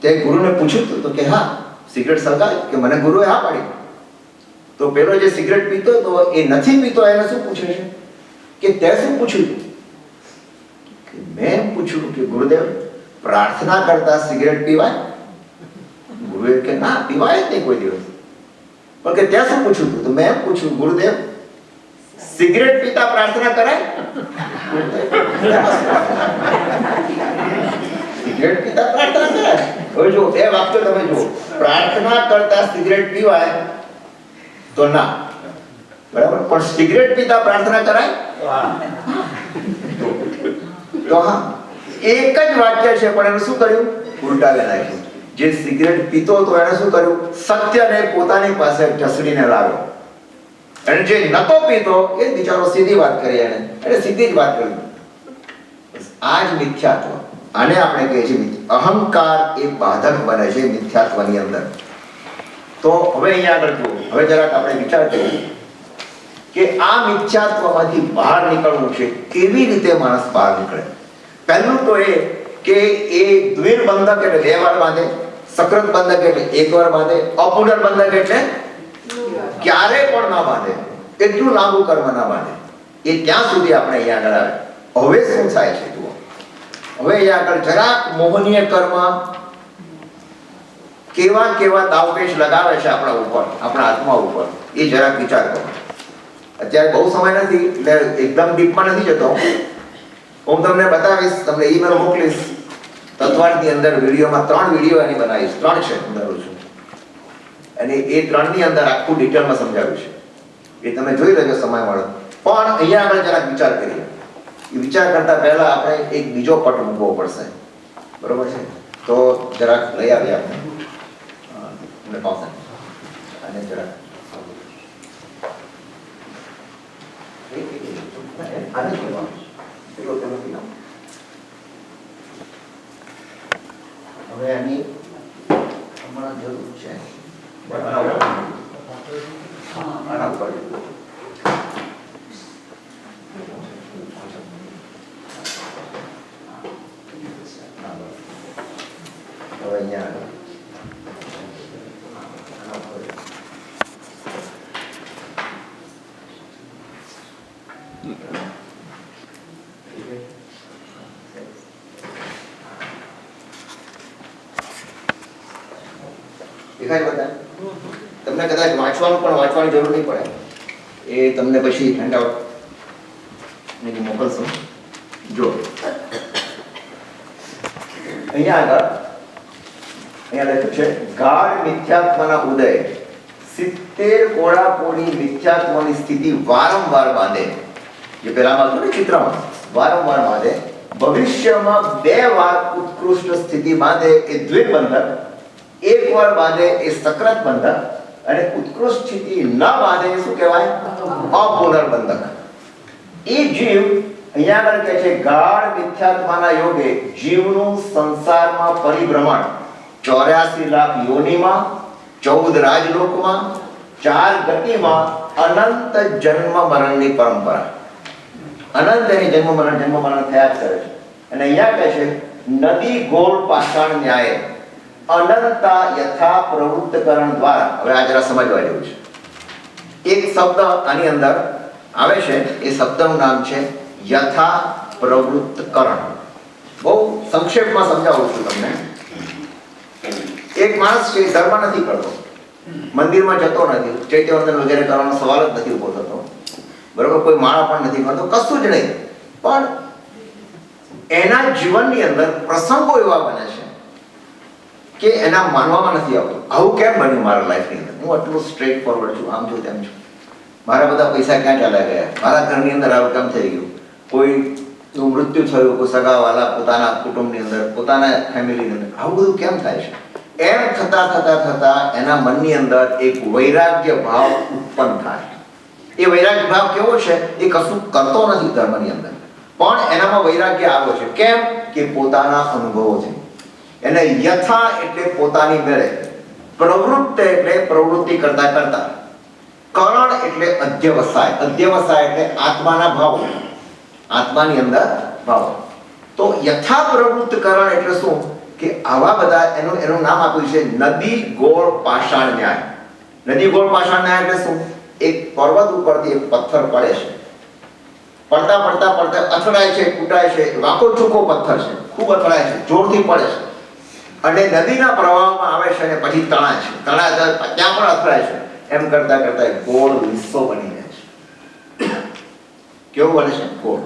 B: તે ગુરુને પૂછ્યું તો કે હા સિગરેટ સળગાવી, કે મને ગુરુએ હા પાડી. તો પેલો જે સિગરેટ પીતો તો એ નથી પીતો, એને શું પૂછે છે કે તે શું પૂછ્યું? મેં પૂછ્યું કે ગુરુદેવ પ્રાર્થના કરતા સિગરેટ પીવાય? ગુરુએ કે ના, પીવાય જ નહીં કોઈ દિવસ. પણ કે ત્યાં શું પૂછ્યું? તો મેં પૂછ્યું ગુરુદેવ સિગરેટ પીતા પ્રાર્થના કરાય? સિગરેટ પીતા પ્રાર્થના કરાય? હવે જો એ વાક્ય તમે જુઓ, પ્રાર્થના કરતા સિગરેટ પીવાય તો ના, બરાબર, પણ સિગરેટ પીતા પ્રાર્થના કરાય તો હા. એક જ વાક્ય છે પણ એને શું કર્યું? ઉલટાવી નાખ્યું. જે સિગરેટ પીતો હતો એને શું કર્યું? સત્યને પોતાની પાસે ઢસડીને લાવ્યો. અને જે નતો પીતો એ બિચારો સીધી વાત કરી, એને સીધી જ વાત કરી. આ જ મિથ્યાત્વ. આને આપણે કહીએ છીએ અહંકાર. એ બાધક બને છે મિથ્યાત્વની અંદર. તો હવે અહીંયા આગળ જુઓ, હવે જરાક આપણે વિચાર કરીએ કે આ મિથ્યાત્વમાંથી બહાર નીકળવું છે. કેવી રીતે માણસ બહાર નીકળે? પહેલું તો એ કે એ દ્વિર બંધક એટલે 2 વાર બાંધે, સક્રત બંધક એટલે 1 વાર બાંધે, અપુનર બંધક એટલે ક્યારે પણ ના બાંધે, એટલું લાંબુ કર્મ ના બાંધે. એ ત્યાં સુધી આપણે અહીંયા આગળ આવે. હવે શું થાય છે જુઓ. હવે અહીંયા આગળ જરાક મોહનીય કર્મ કેવા દાવપેચ લગાવે છે આપણા ઉપર, આપણા આત્મા ઉપર, એ જરાક વિચાર કરો. અત્યારે બહુ સમય નથી એટલે એકદમ ડીપમાં નથી જતો. હું તમને બતાવીશ, તમને ઈમેલ મોકલીશ. તત્વાર્થની અંદર વિડીયોમાં 3 વિડીયો એની બનાવીશ, 3 છે હું છું, અને એ 3ની અંદર આખું ડિટેલમાં સમજાવ્યું છે. એ તમે જોઈ લેજો સમય મળે. પણ અહીંયા આગળ જરાક વિચાર કરીએ. એ વિચાર કરતા પહેલા આપણે એક બીજો પટ મૂકવો પડશે, બરોબર છે? તો જરાક લઈ આવીએ આપણે પાસે અને જરાક હવે એની હમણાં જરૂર છે. આના ઉપર હવે અહીંયા દેખાય બધા? તમને કદાચ વાંચવાની જરૂર નહીં પડે, એ તમને પછી હેન્ડઆઉટ મોકલશો. જો અહીંયા લખ્યું છે ગાઢ મિથ્યાત્વના ઉદય 70 કોળાપોળી મિથ્યાત્વની સ્થિતિ વારંવાર બાંધે. જે પહેલામાં હતું ને ચિત્રમાં, વારંવાર બાંધે. ભવિષ્યમાં 2 વાર ઉત્કૃષ્ટ સ્થિતિ બાંધે એ દ્વિબંધક, 1 વાર બાંધે એ સક્રત બંધક, અને ઉત્કૃષ્ટ સ્થિતિ ન બાંધે એ શું કહેવાય? અપુનર્બંધક. એ જીવ અહીંયા આગળ કહે છે ગાઢ મિથ્યાત્વના યોગે જીવનું સંસારમાં પરિભ્રમણ 84 લાખ યોનિમાં, 14 રાજલોકમાં, 4 ગતિમાં અનંત જન્મ મરણની પરંપરા. અનંત એની જન્મ મરણ થયા જ કરે છે. અને અહીંયા કહે છે નદી ગોળ પાષાણ ન્યાય અનંતા યથા પ્રવૃત્તકરણ દ્વારા. હવે આ જરા સમજવા જેવું છે. એક શબ્દ આની અંદર આવે છે, એ શબ્દનું નામ છે યથા પ્રવૃત્તકરણ. બહુ સંક્ષેપમાં સમજાવું છું તમને. એક માણસ છે ધર્મ નથી કરતો, મંદિરમાં જતો નથી, ચૈત્યવંદન વગેરે કરવાનો સવાલ જ નથી ઉભો થતો, બરોબર, કોઈ માળા પણ નથી કરતો, કશું જ નહીં, પણ એના જીવનની અંદર પ્રસંગો એવા બને છે કે એના માનવામાં નથી આવતું. આવું કેમ બન્યું મારા લાઈફની અંદર? હું આટલું સ્ટ્રેટ ફોરવર્ડ છું, આમ છું તેમ છું, મારા બધા પૈસા ક્યાં ચાલ્યા ગયા, મારા ઘરની અંદર આવું કેમ થઈ ગયું, કોઈનું મૃત્યુ થયું, કોઈ સગાવાલા પોતાના કુટુંબની અંદર, પોતાના ફેમિલીની અંદર, આવું બધું કેમ થાય છે? એમ થતા એના મનની અંદર એક વૈરાગ્ય ભાવ ઉત્પન્ન થાય. એ વૈરાગ્ય ભાવ કેવો છે? એ કશું કરતો નથી ધર્મની અંદર, પણ એનામાં વૈરાગ્ય આવ્યો છે. કેમ? કે પોતાના અનુભવોથી. એને યથા એટલે પોતાની મેળે, પ્રવૃત્ત એટલે પ્રવૃત્તિ કરતા, કરણ એટલે અધ્યવસાય એટલે આત્માના ભાવો, આત્માની અંદર ભાવો. તો યથા પ્રવૃત્ત કરણ એટલે શું? કે આવા બધા એનું નામ આપ્યું છે નદી ગોળ પાષાણ ન્યાય. નદી ગોળ પાષાણ ન્યાય એટલે શું? એક પર્વત ઉપરથી એક પથ્થર પડે છે, પડતા અથડાય છે, કૂટાય છે, વાંકો ચૂકો પથ્થર છે, ખૂબ અથડાય છે, જોરથી પડે છે, અને નદીના પ્રવાહમાં આવે છે અને પછી તણાય છે, ત્યાં પણ અથડાય છે. એમ કરતા ગોળ હિસ્સો બની જાય છે. કેવું બને છે? ગોળ.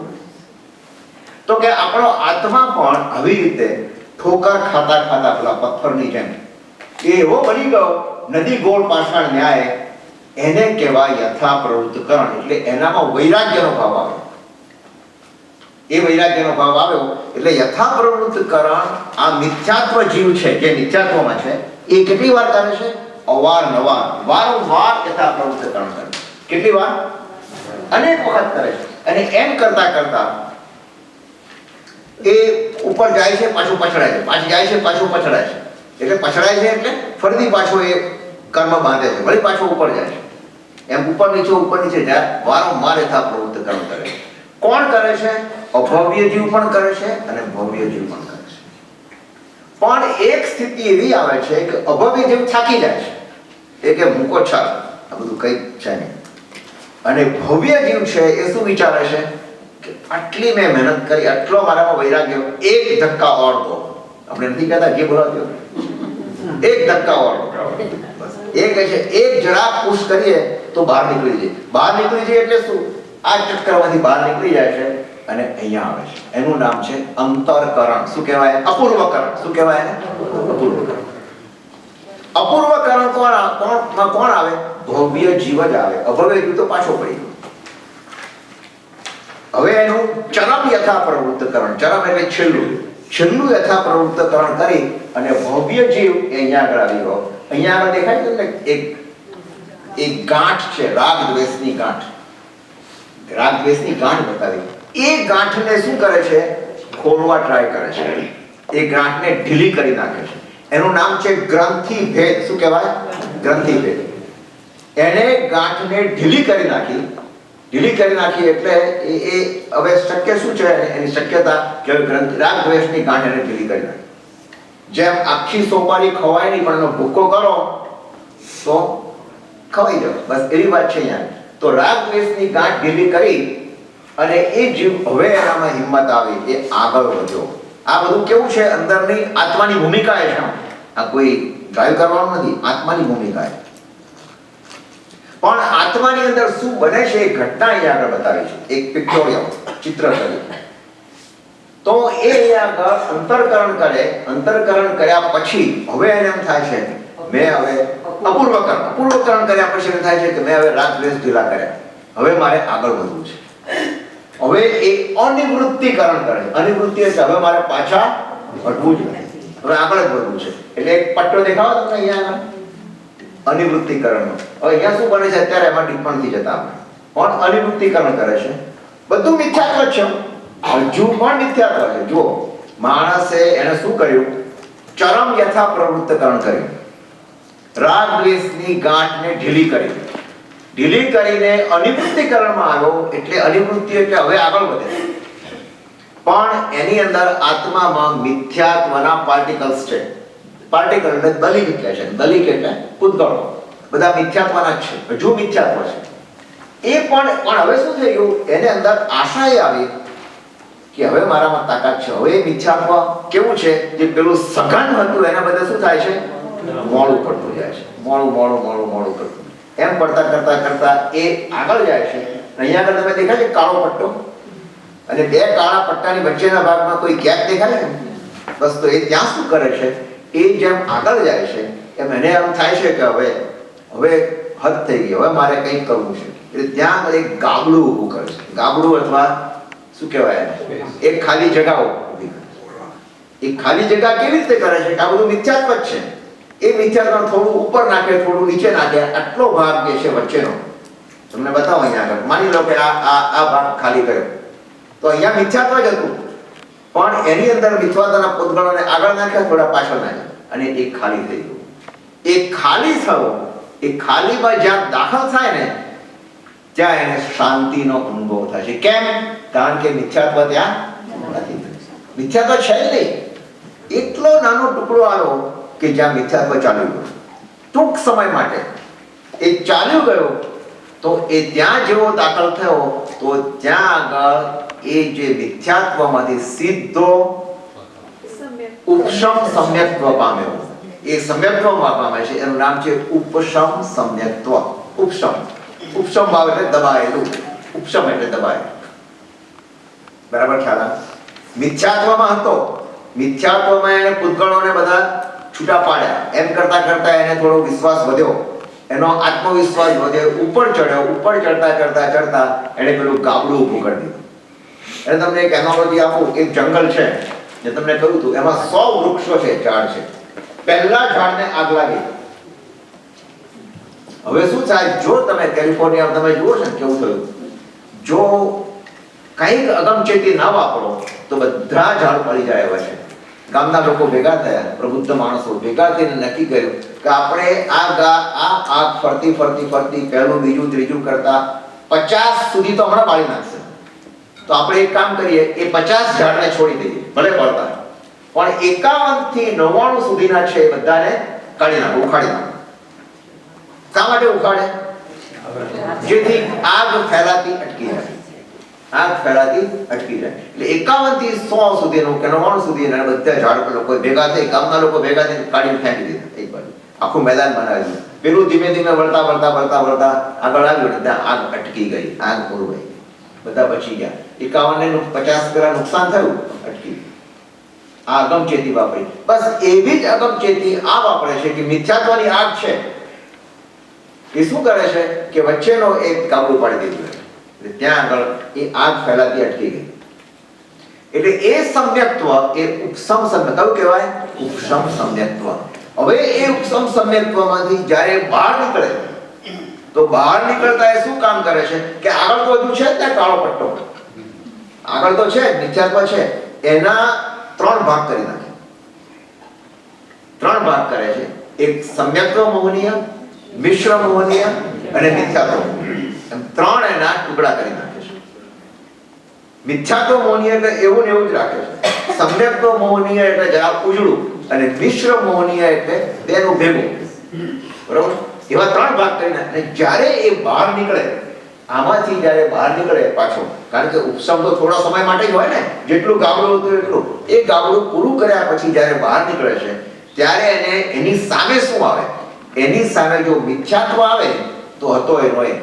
B: તો કે આપણો આત્મા પણ આવી રીતે ઠોકર ખાતા પેલા પથ્થરની જેમ એવો બની ગયો. નદી ગોળ પાષાણ ન્યાય એને કહેવાય યથા પ્રવૃત્તકરણ. એટલે એનામાં વૈરાગ્યનો ભાવ આવ્યો. એ વૈરાગ્યનો ભાવ આવ્યો એટલે યથા પ્રવૃત્તકરણ. આ મિથ્યાત્વ જીવ છે, જે મિથ્યાત્વમાં છે, એ કેટલી વાર કરે છે? અવારનવાર, વારંવાર યથા પ્રવૃત્તકરણ કરે. કેટલી વાર? અનેક વખત કરે છે. અને એમ કરતા એ ઉપર જાય છે, પાછું પછડાય છે, પાછું જાય છે, પાછું પછડાય છે. એટલે પછડાય છે એટલે ફરીથી પાછો એ કર્મ બાંધે છે, વળી પાછો ઉપર જાય છે. એમ ઉપર નીચે જાય, વારંવાર યથા પ્રવૃત્તકરણ કરે છે. કોણ કરે છે? અભવ્ય જીવ પણ કરે છે અને ભવ્ય જીવ પણ કરે છે. પણ એક સ્થિતિ એવી આવે છે કે અભવ્ય જીવ થાકી જાય છે, એ કે મૂકો ચાલ, આ બધું કઈ છે નહીં. અને ભવ્ય જીવ છે એ શું વિચારે છે કે આટલી મેં મહેનત કરી, આટલો મારામાં વૈરાગ્ય, એક ધક્કા ઓર દો. આપણે નથી કહેતા જે બોલાવ્યો, એક ધક્કા ઓર દો. એ કહે છે એક જરા પુશ કરીએ તો બહાર નીકળી જાય. બહાર નીકળી જાય એટલે શું? આ ચક્કરમાંથી બહાર નીકળી જાય છે અને અહીંયા આવે છે. એનું નામ છે અંતરકરણ. શું કહેવાય? અપૂર્વકરણ. શું કહેવાય? અપૂર્વકરણ. અપૂર્વકરણ કોણ આવે? ભવ્ય જીવ જ આવે. અભવ્ય જીવ તો પાછો પડી ગયો. હવે એનું ચરમ યથા પ્રવૃત્તકરણ, ચરમ એટલે છેલ્લું યથા પ્રવૃત્તકરણ કરી અને ભવ્ય જીવ એ અહીંયા આગળ આવી ગયો. અહીંયા આગળ દેખાય છે ને એક ગાંઠ છે, રાગ દ્વેષની ગાંઠ. રાગ દ્વેષની ગાંઠ બતાવી. એ ગાંઠને શું કરે છે? ખોલવા ટ્રાય કરે છે. એ ગાંઠને ઢીલી કરી નાખે છે. એનું નામ છે ગ્રંથિ ભેદ. શું કહેવાય? ગ્રંથિ ભેદ. એને ગાંઠને ઢીલી કરી નાખી એટલે એ હવે શક્ય શું છે એની શક્યતા કે ગ્રંથિ રાગ દ્વેષની ગાંઠ એને ઢીલી કરી નાખી. જેમ આખી સોપારી ખવાય નહીં પણ એનો ભૂકો કરો તો ખવાઈ જાવ, બસ એવી વાત છે અહીંયા. તો રાગ દ્વેષની ગાંઠ ઢીલી કરી અને એ જીવ હવે એનામાં હિંમત આવી, એ આગળ વધ્યો. આ બધું કેવું છે? અંદરની આત્માની ભૂમિકા છે. આ કોઈ ડ્રાઈવ કરવાનું નથી, આત્માની ભૂમિકા છે. પણ આત્માની અંદર શું બને છે એ ઘટના અહીંયા આગળ બતાવી છે, એક પિક્ટોરિયમ ચિત્ર કરી. તો એ અહીંયા આગળ અંતરકરણ કર્યા પછી હવે એને એમ થાય છે મેં હવે અપૂર્વકરણ કર્યા પછી એમ થાય છે કે મેં હવે રાગ દ્વેષ ઢીલા કર્યા, હવે મારે આગળ વધવું છે. હવે એ અનિવૃત્તિકરણ કરે. અનિવૃત્તિ એટલે હવે મારે પાછા હટવું જ નથી, હવે આગળ જ વધવું છે. એટલે એક પટ્ટો દેખાવો તમને અહીંયા આગળ અનિવૃત્તિકરણનો. હવે અહીંયા શું બને છે? અત્યારે એમાં ટિપ્પણથી જતા આપણે પણ અનિવૃત્તિકરણ કરે છે. બધું મિથ્યાત્વ જ છે, હજુ પણ મિથ્યાત્વ છે. જુઓ, માણસે એને શું કર્યું? ચરમ યથા પ્રવૃત્તકરણ કર્યું. રાગ દ્વેષની ગાંઠને ઢીલી કરીને અનિવૃત્તિકરણમાં આવ્યો. એટલે અનિવૃત્તિ એટલે હવે આગળ વધે, પણ એની અંદર આત્મામાં મિથ્યાત્વના પાર્ટિકલ્સ છે. પાર્ટિકલ એટલે દલિક એટલે છે, દલિક એટલે પૂતગળો, બધા મિથ્યાત્વના જ છે, હજુ મિથ્યાત્વ છે. એ પણ હવે શું થઈ ગયું? એને અંદર આશા એ આવી કે હવે મારામાં તાકાત છે. હવે મિથ્યાત્વ કેવું છે? જે પેલું સઘન હતું એના બદલે શું થાય છે? મોડું પડતું જાય છે. મોડું કરતું એમ કરતા એ આગળ જાય છે. અહીંયા આગળ તમે દેખાય છે કાળો પટ્ટો, અને બે કાળા પટ્ટાની વચ્ચેના ભાગમાં કોઈ ગેપ દેખાય છે? બસ તો એ ત્યાં શું કરે છે? એ જેમ આગળ જાય છે એમ એને એમ થાય છે કે હવે હદ થઈ ગઈ, હવે મારે કંઈક કરવું છે. એટલે ત્યાં આગળ એક ગાબડું ઊભું કરે છે. ગાબડું અથવા શું કહેવાય, એક ખાલી જગ્યા ઊભી કરે છે. એ ખાલી જગ્યા કેવી રીતે કરે છે? આ બધું મિથ્યાત્વ જ છે. એ મિથ્યાત્વ થોડું ઉપર નાખે, થોડું નીચે નાખે. આટલો ભાગ જે છે વચ્ચેનો તમને બતાવો અહીંયા આગળ. માની લો કે આ ભાગ ખાલી કર્યો, તો અહીંયા મિથ્યાત્વ જ હતું, પણ એની અંદર મિથ્યાત્વના પૂતગળોને આગળ નાખ્યા, થોડા પાછળ નાખ્યા, અને એ ખાલી થઈ ગયું. એ ખાલી થયો, એ ખાલીમાં જ્યાં દાખલ થાય ને ત્યાં એને શાંતિનો અનુભવ થાય છે. કેમ? કારણ કે મિથ્યાત્વ ત્યાં નથી. મિથ્યાત્વ છે નહીં. એટલો નાનો ટુકડો આવ્યો કે જ્યાં મિથ્યાત્વ ચાલ્યું ગયું. ટૂંક સમય માટે એ ચાલ્યું ગયો, તો એ ત્યાં જેવો દાખલ થયો તો ત્યાં આગળ એ જે મિથ્યાત્વમાંથી સીધો ઉપશમ સમ્યક્ત્વ પામ્યો. એ સમ્યક્ત્વમાં પામે છે. એનું નામ છે ઉપશમ સમ્યક્ત્વ. ઉપશમ ભાવ એટલે દબાયેલું, ઉપશમ એટલે દબાયેલું. બરાબર ખ્યાલ આવે? મિથ્યાત્વમાં હતો, મિથ્યાત્વમાં એને પૂતગળોને બધા છૂટા પાડ્યા. એમ કરતા એને થોડો વિશ્વાસ વધ્યો, એનો આત્મવિશ્વાસ વધ્યો, ઉપર ચડતા એને પેલું ગાબડું ઊભું કરી દીધું. એટલે તમને એક એનાલોજી આપું. એક જંગલ છે, જે તમને કહ્યું હતું, એમાં 100 વૃક્ષો છે, ઝાડ છે. પહેલા ઝાડને આગ લાગી. હવે શું થાય? જો તમે કેલિફોર્નિયા તમે જુઓ છો કેવું થયું, જો કંઈક અગમચેતી ના વાપરો તો બધા ઝાડ પડી જાય એવા છે. ગામના લોકો ભેગા થયા, પ્રબુદ્ધ માણસો ભેગા થઈને નક્કી કર્યું કે આપણે આગ ફરતી પહેલું બીજું ત્રીજું કરતા 50 સુધી તો હમણાં બાળી નાખશે. તો આપણે એક કામ કરીએ, એ 50 ઝાડને છોડી દઈએ, ભલે પડતા, પણ 51 થી 99 સુધીના છે બધાને કાઢી નાખો, ઉખાડી નાખો. શા માટે ઉખાડે? જેથી આગ ફેલાતી અટકી જાય. એટલે 51 થી 100 સુધીનું કે 99 સુધીના બધા ઝાડ લોકો ભેગા થઈ, ગામના લોકો ભેગા થઈ કાઢીને ફેંકી દીધા એક બાજુ. આખું મેદાન બનાવી દીધું. પેલું ધીમે વળતા આગળ આવ્યું, ત્યાં આગ અટકી ગઈ, આગ પૂરવાઈ, બધા બચી ગયા. 51 ને 50 પેલા નુકસાન થયું, અટકી. આ અગમચેતી વાપરી. બસ એવી જ અગમચેતી આ વાપરે છે કે મિથ્યાત્વની આગ છે, એ શું કરે છે કે વચ્ચેનો એક કાબુ પાડી દીધું. ત્યાં આગળ એ આગ ફેલાતી અટકી ગઈ. એટલે એ સમ્યક્ત્વ, એ ઉપશમ સમ્યક્ત્વ કયું કહેવાય? ઉપશમ સમ્યક્ત્વ. હવે એ ઉપશમ સમ્યક્ત્વમાંથી જ્યારે બહાર નીકળે, તો બહાર નીકળતા એ શું કામ કરે છે કે આગળ તો બધું છે ને, કાળો પટ્ટો આગળ તો છે, મિથ્યાત્વ છે, એના 3 ભાગ કરી નાખે. ત્રણ ભાગ કરે છે. એક સમ્યક્ત્વ મોહનીય, મિશ્ર મોહનીય અને મિથ્યાત્વ મોહનીય. એમ ત્રણ એના ટુકડા કરી નાખે છે. મિથ્યાત્વ મોહનીય એટલે એવું ને એવું જ રાખે છે. સમ્યક્ત્વ મોહનીય એટલે જરા ઉજળું અને મિશ્ર મોહનીય એટલે બેનું ભેગું. બરોબર? એવા ત્રણ ભાગ કરી નાખે. અને જ્યારે એ બહાર નીકળે, આમાંથી જ્યારે બહાર નીકળે પાછો, કારણ કે ઉપસમ તો થોડા સમય માટે જ હોય ને, જેટલું ગાબડું હતું એટલું, એ ગાબડું પૂરું કર્યા પછી જ્યારે બહાર નીકળે છે ત્યારે એને એની સામે શું આવે? એની સામે જો મિથ્યાત્વ આવે તો હતો એનો એ.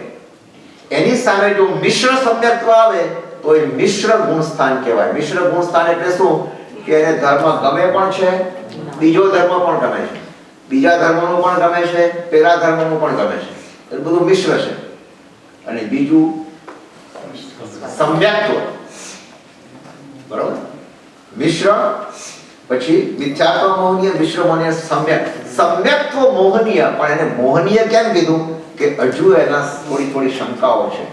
B: એની સામે જો મિશ્ર સમ્યક્ત્વ આવે તો એ મિશ્ર ગુણ સ્થાન કહેવાય. મિશ્ર ગુણ સ્થાન એટલે શું? કે એને ધર્મ ગમે પણ છે, બીજો ધર્મ પણ ગમે છે, બીજા ધર્મનું પણ ગમે છે, પેલા ધર્મનું પણ ગમે છે, એટલે બધું મિશ્ર છે. અને બીજું સમ્યક્ત્વ. બરોબર? મિશ્ર, પછી મિથ્યાત્વ મોહનીય, મિશ્ર મોહનીય, સમ્યક્ત્વ મોહનીય. પણ એને મોહનીય કેમ કીધું? કે હજુ એના થોડી શંકાઓ છે.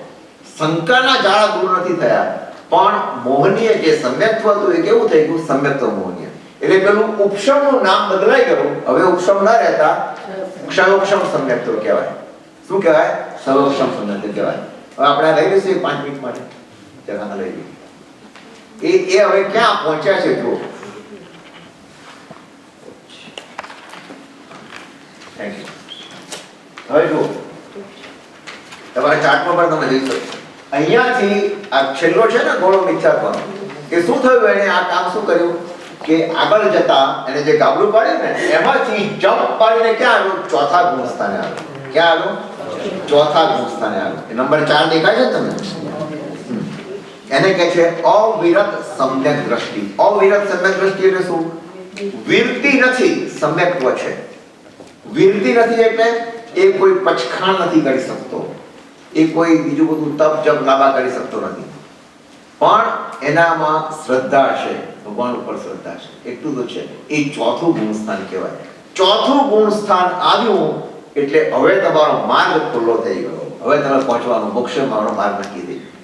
B: શંકાના જાળા દૂર નથી થયા, પણ મોહનીય જે સમ્યક્ત્વ હતું એ કેવું થઈ ગયું? સમ્યક્ત્વ મોહનીય. એટલે પેલું ઉપશમનું નામ બદલાઈ ગયું. હવે ઉપશમ ના રહેતા ક્ષયોક્ષમ સમ્યક્ત્વ કહેવાય. શું કહેવાય? સર્વક્ષમ સમ્યક્ત્વ કહેવાય. હવે આપણે લઈ લઈશું 5 મિનિટ માટે. જગા લઈ લઈએ. એ હવે ક્યાં પહોંચ્યા છે જુઓ. Thank you. હવે જુઓ, તમારા ચાર્ટમાં પણ તમે જોઈ શકો. અહીંયાથી આ છેલ્લો છે ને ગોળો મિથ્યાત્વનો, કે શું થયું? એને આ કામ શું કર્યું કે આગળ જતા એને જે ગાબડું પાડ્યું ને એમાંથી જમ્પ પાડીને ક્યાં આવ્યું? ચોથા ગુણ સ્થાને આવ્યું. ક્યાં આવ્યું? ચોથા ગુણ સ્થાને આવ્યું. એ નંબર 4 દેખાય છે તમને? એને કહે છે અવિરત સમ્યક દ્રષ્ટિ. અવિરત સમ્યક દ્રષ્ટિ એટલે શું? વિરતી નથી, સમ્યક્ત્વ છે. વિરતી નથી એટલે એ કોઈ પચખાણ નથી કરી શકતો, એ કોઈ બીજું બધું તપ જપ લાંબા કરી શકતો નથી, પણ એનામાં શ્રદ્ધા છે, ભગવાન ઉપર શ્રદ્ધા છે, એટલું તો છે. એ ચોથું ગુણ સ્થાન કહેવાય. ચોથું ગુણ સ્થાન આવ્યું એટલે હવે તમારો માર્ગ ખુલ્લો થઈ ગયો. હવે તમે પહોંચવાનો મોક્ષમાં માર્ગ નક્કી થઈ ગયો.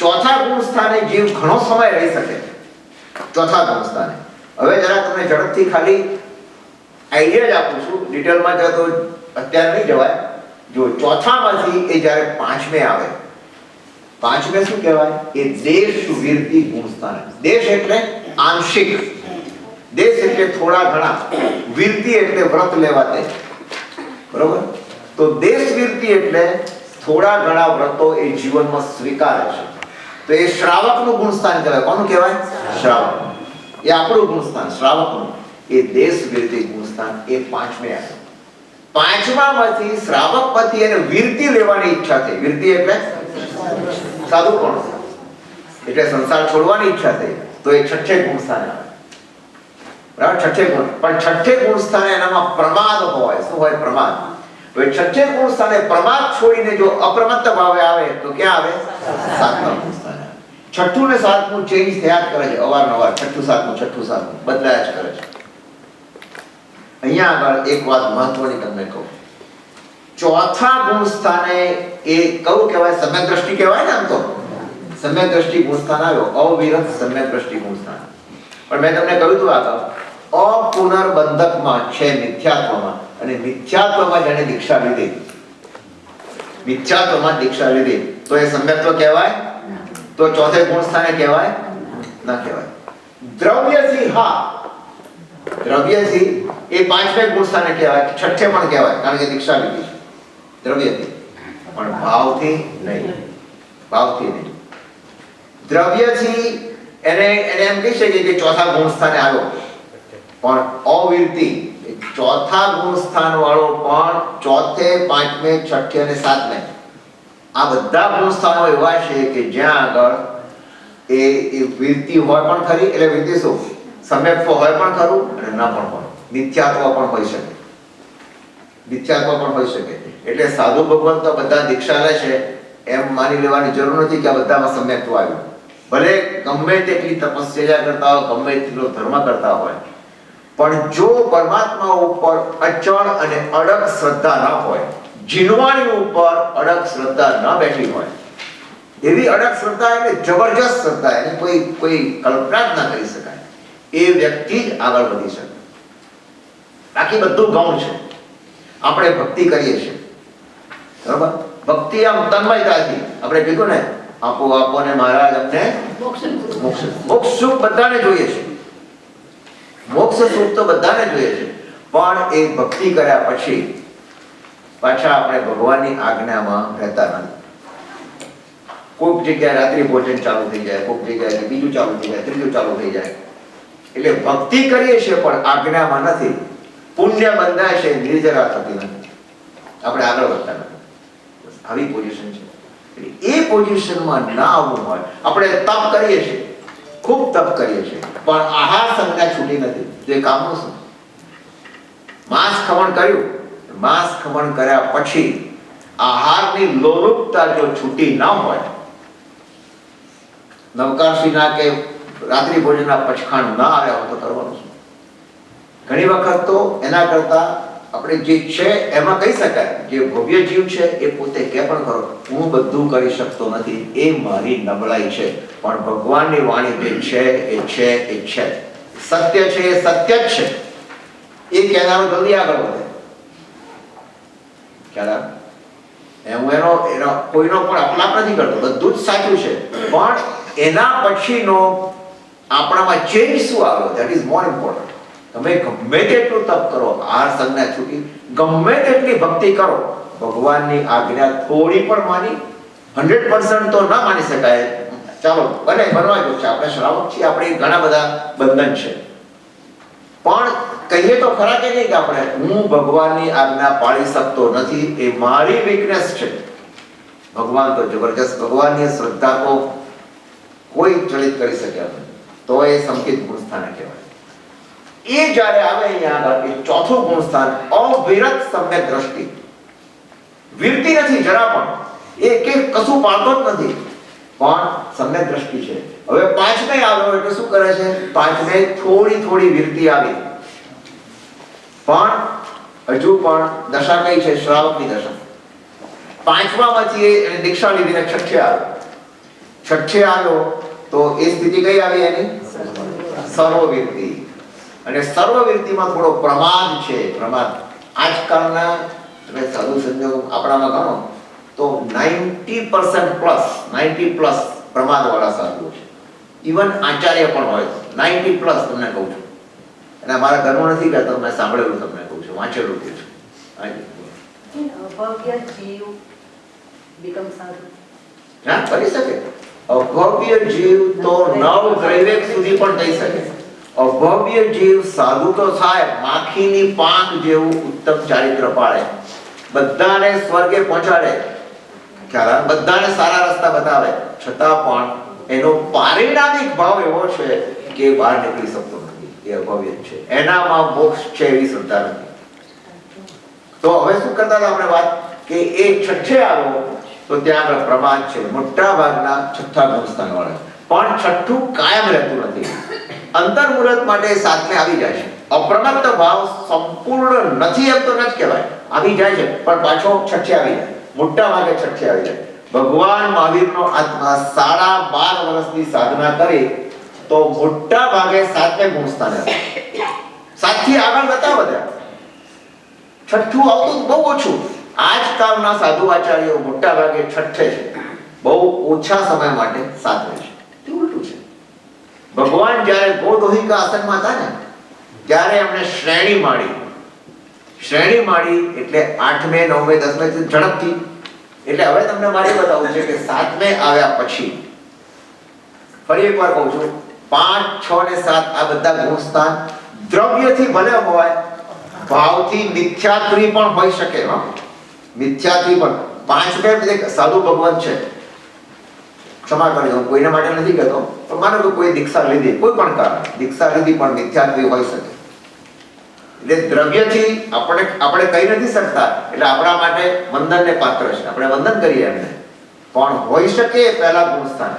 B: ચોથા ગુણ સ્થાને જીવ ઘણો સમય રહી શકે. ચોથા ગુણ સ્થાને હવે જરા તમને ઝડપથી ખાલી આઈડિયા જ આપું છું, ડિટેલમાં જતો અત્યારે નહીં જવાય. જો ચોથામાંથી એ જ્યારે પાંચમે આવે, પાંચમે શું કહેવાય? એ દેશ વિરતી ગુણ સ્થાન. દેશ એટલે આંશિક, દેશ એટલે થોડા ઘણા, વિરતી એટલે વ્રત લેવા તે. બરોબર? તો દેશ વિરતી એટલે થોડા ઘણા વ્રતો એ જીવનમાં સ્વીકારે છે. તો એ શ્રાવકનું ગુણ સ્થાન કહેવાય. કોનું કહેવાય? શ્રાવક. એ આપણું ગુણ સ્થાન શ્રાવકનું. એ દેશ વિરતી ગુણ સ્થાન એ પાંચમે આવે. પાંચમામાંથી શ્રાવકમાંથી એને વિરતી લેવાની ઈચ્છા થઈ. વિરતી એટલે સાધુપણું, એટલે સંસાર છોડવાની ઈચ્છા થઈ. તો એ છઠ્ઠે ગુણ સ્થાને આવે. બરાબર? છઠ્ઠે ગુણ. પણ છઠ્ઠે ગુણ સ્થાને એનામાં પ્રમાદ હોય. શું હોય? પ્રમાદ. હવે છઠ્ઠે ગુણ સ્થાને પ્રમાદ છોડીને જો અપ્રમત્ત ભાવે આવે તો ક્યાં આવે? સાતમા ગુણ સ્થાને આવે. છઠ્ઠું ને સાતમું ચેન્જ થયા જ કરે છે અવારનવાર. છઠ્ઠું સાતમું બદલાયા જ કરે છે. અહીંયા આગળ એક વાત મહત્વની તમને કહું. ચોથા ગુણ સ્થાને એ કયું કહેવાય? સમ્યક દ્રષ્ટિ કહેવાય ને. આમ તો સમ્યક દ્રષ્ટિ ગુણ સ્થાન આવ્યો, અવિરત સમ્યક દ્રષ્ટિ ગુણ સ્થાન. પણ મેં તમને કહ્યું હતું આગળ, અપુનર્બંધકમાં છે મિથ્યાત્વમાં, અને મિથ્યાત્વમાં જેને દીક્ષા લીધી, મિથ્યાત્વમાં દીક્ષા લીધી, તો એ સમ્યક્ત્વ કહેવાય? તો ચોથે ગુણ સ્થાને કહેવાય? ના કહેવાય. દ્રવ્યથી હા, દ્રવ્યથી એ પાંચમે ગુણ સ્થાને કહેવાય, છઠ્ઠે પણ કહેવાય, કારણ કે દીક્ષા લીધી છે દ્રવ્યથી. પણ ભાવથી નહીં. ભાવથી નહીં. દ્રવ્યથી એને એમ કહી શકીએ કે ચોથા ગુણ સ્થાને આવ્યો, પણ અવિરતી ચોથા ગુણ સ્થાન વાળો પણ ચોથે, પાંચમે, છઠ્ઠે અને સાતમે આ બધા ગુણ સ્થાનો એવા છે કે જ્યાં આગળ એ વિરતી હોય પણ ખરી. એટલે વિરતી શું? સમ્યક્ત્વ હોય પણ ખરું અને ન પણ હોય. મિથ્યાત્વ પણ હોઈ શકે. મિથ્યાત્વ પણ હોઈ શકે. એટલે સાધુ ભગવાન તો બધા દીક્ષા લે છે એમ માની લેવાની જરૂર નથી કે આ બધામાં સમ્યક્ત્વ આવ્યું. ભલે ગમે તેટલી તપસ્યા કરતા હોય, ગમે તેટલો ધર્મ કરતા હોય, પણ જો પરમાત્મા ઉપર અચળ અને અડગ શ્રદ્ધા ન હોય, જીનવાણી ઉપર અડગ શ્રદ્ધા ન બેઠી હોય, એવી અડગ શ્રદ્ધા એટલે જબરજસ્ત શ્રદ્ધા, એની કોઈ કલ્પના જ ના કરી શકાય, એ વ્યક્તિ જ આગળ વધી શકે. બાકી બધું ગૌણ છે. આપણે ભક્તિ કરીએ છીએ, બરાબર? ભક્તિ આમ તન્મયતાથી, આપણે કીધું ને, આપો આપો ને મહારાજ અમને મોક્ષ સુખ બધાને જોઈએ છે, મોક્ષ સુખ તો બધાને જોઈએ છે, પણ એ ભક્તિ કર્યા પછી પાછા આપણે ભગવાનની આજ્ઞામાં રહેતા નથી. કોઈક જગ્યાએ રાત્રિ ભોજન ચાલુ થઈ જાય, કોઈક જગ્યાએ બીજું ચાલુ થઈ જાય, ત્રીજું ચાલુ થઈ જાય. એટલે ભક્તિ કરીએ છીએ પણ આજ્ઞામાં નથી. પુણ્ય બંધાય છે, નિર્જરા થતી નથી, આપણે આગળ વધતા નથી. આવી પોઝિશન છે. એ પોઝિશનમાં ના આવવું હોય, આપણે તપ કરીએ છીએ, ખૂબ તપ કરીએ છીએ, પણ આહાર સંજ્ઞા છૂટી નથી. જે કામનું શું? માંસ ખમણ કર્યું, માંસ ખમણ કર્યા પછી આહારની લોલુપતા જો છૂટી ના હોય, નવકારશ્રીના કે રાત્રિ ભોજનના પચખાણ ના આવ્યા હોય તો કરવાનું શું? ઘણી વખત તો એના કરતા આપણે જે છે એમાં કહી શકાય, જે ભવ્ય જીવ છે એ પોતે કે પણ કરો, હું બધું કરી શકતો નથી, એ મારી નબળાઈ છે, પણ ભગવાનની વાણી જે છે એ છે, એ છે, સત્ય છે, એ સત્ય જ છે. એ કહેનારો જલ્દી આગળ વધે. ખ્યાલ હું એનો કોઈનો પણ અપલાપ નથી કરતો, બધું જ સાચું છે, પણ એના પછીનો આપણામાં ચેન્જ શું આવ્યો, ધેટ ઇઝ મોર ઇમ્પોર્ટન્ટ. તમે ગમે તેટલું તપ કરો, આહાર સંજ્ઞા છૂટી, ગમે તેટલી ભક્તિ કરો, ભગવાનની આજ્ઞા થોડી પણ માની, 100% તો ના માની શકાય, ચાલો બનવા જો છે, આપણે શ્રાવક છીએ, આપણે ઘણા બધા બંધન છે, પણ કહીએ તો ખરા કે નહીં કે આપણે હું ભગવાનની આજ્ઞા પાળી શકતો નથી, એ મારી વીકનેસ છે. ભગવાન તો જબરજસ્ત, ભગવાનની શ્રદ્ધા તો કોઈ ચલિત કરી શકે નહીં, તો એ સંકેત ગુણસ્થાન કહેવાય. એ જ્યારે આવે અહીંયા આગળ, એ ચોથું ગુણસ્થાન અવિરત સમ્યક દ્રષ્ટિ. વિરતી નથી જરા પણ, એ કે કશું પાડતો જ નથી, પણ સમ્યક દ્રષ્ટિ છે. હવે પાંચમે આવ્યો એટલે શું કરે છે? પાંચમે થોડી વિરતી આવી, પણ હજુ પણ દશા કઈ છે? શ્રાવકની દશા. પાંચમામાંથી એને દીક્ષા લીધી ને છઠ્ઠે આવ્યો. છઠ્ઠે આવ્યો તો એ સ્થિતિ કઈ આવી એની? સર્વવિરતી. અને સર્વવિરતીમાં થોડો પ્રમાદ છે. પ્રમાદ આજકાલના તમે સાધુ સંજોગ આપણામાં ગણો તો 90% પ્રમાદ વાળા સાધુઓ છે. ઇવન આચાર્ય પણ હોય 90+, તમને કહું છું. અને અમારા ઘરનું નથી કહેતો, મેં સાંભળેલું તમને કહું છું, વાંચેલું કહું છું.
C: અભવ્ય જીવ become sadhu.
B: હા, કરી શકે. અભવ્ય જીવ તો નવ દ્રૈવેક સુધી પણ થઈ શકે. અભવ્ય જીવ સાધુ તો થાય, માખીની પાંખ જેવું ઉત્તમ ચારિત્ર પાળે, બધાને સ્વર્ગે પહોંચાડે, ખ્યાલ, બધાને સારા રસ્તા બતાવે, છતાં પણ એનો પારિણામિક ભાવ એવો છે કે બહાર નીકળી શકતો નથી. એ અભવ્ય છે, એનામાં મોક્ષ છે એવી શ્રદ્ધા નથી. તો હવે શું કરતા હતા આપણે વાત કે એ છઠ્ઠે આવ્યો તો ત્યાં આગળ પ્રમાદ છે, મોટા ભાગના છઠ્ઠા ગુણસ્થાન વાળા. પણ છઠ્ઠું કાયમ રહેતું નથી, અંતર્મુહૂર્ત માટે સાતમે આવી જાય છે. અપ્રમત્ત ભાવ સંપૂર્ણ નથી એમ તો ન જ કહેવાય, આવી જાય છે, પણ પાછો છઠ્ઠે આવી જાય, મોટા ભાગે છઠ્ઠે આવી જાય. ભગવાન મહાવીરનો આત્મા 12.5 વર્ષની સાધના કરી તો મોટા ભાગે સાતમે ગુણસ્થાને હતા. સાતથી આગળ જતા વધ્યા, છઠ્ઠું આવતું બહુ ઓછું. આજકાલના સાધુ આચાર્યો મોટા ભાગે છઠ્ઠે છે, બહુ ઓછા સમય માટે સાતમે છે. તે ઉલટું છે. ભગવાન જ્યારે ગોદોહિકા આસનમાં હતા ને ત્યારે એમણે શ્રેણી માડી એટલે 8મે 9મે 10મે ઝડપથી. એટલે હવે તમને મારી બતાવવું છે કે સાતમે આવ્યા પછી ફરી એકવાર કહું છું, 5, 6 ને 7 આ બધા ગુણસ્થાન દ્રવ્યથી ભલે હોય, ભાવથી મિથ્યાત્વી પણ હોઈ શકે. મિથ્યાત્વી પણ 5મે સાધુ ભગવાન છે, ક્ષમા કરજો, કોઈના માટે નથી કહેતો, પણ માનો કે કોઈ દીક્ષા લીધી, કોઈ પણ કારણ દીક્ષા લીધી પણ મિથ્યાત્વી હોઈ શકે. એટલે દ્રવ્યથી આપણે કહી નથી શકતા, એટલે આપણા માટે વંદનને પાત્ર છે, આપણે વંદન કરીએ એમને, પણ હોઈ શકે પહેલા ગુણસ્થાન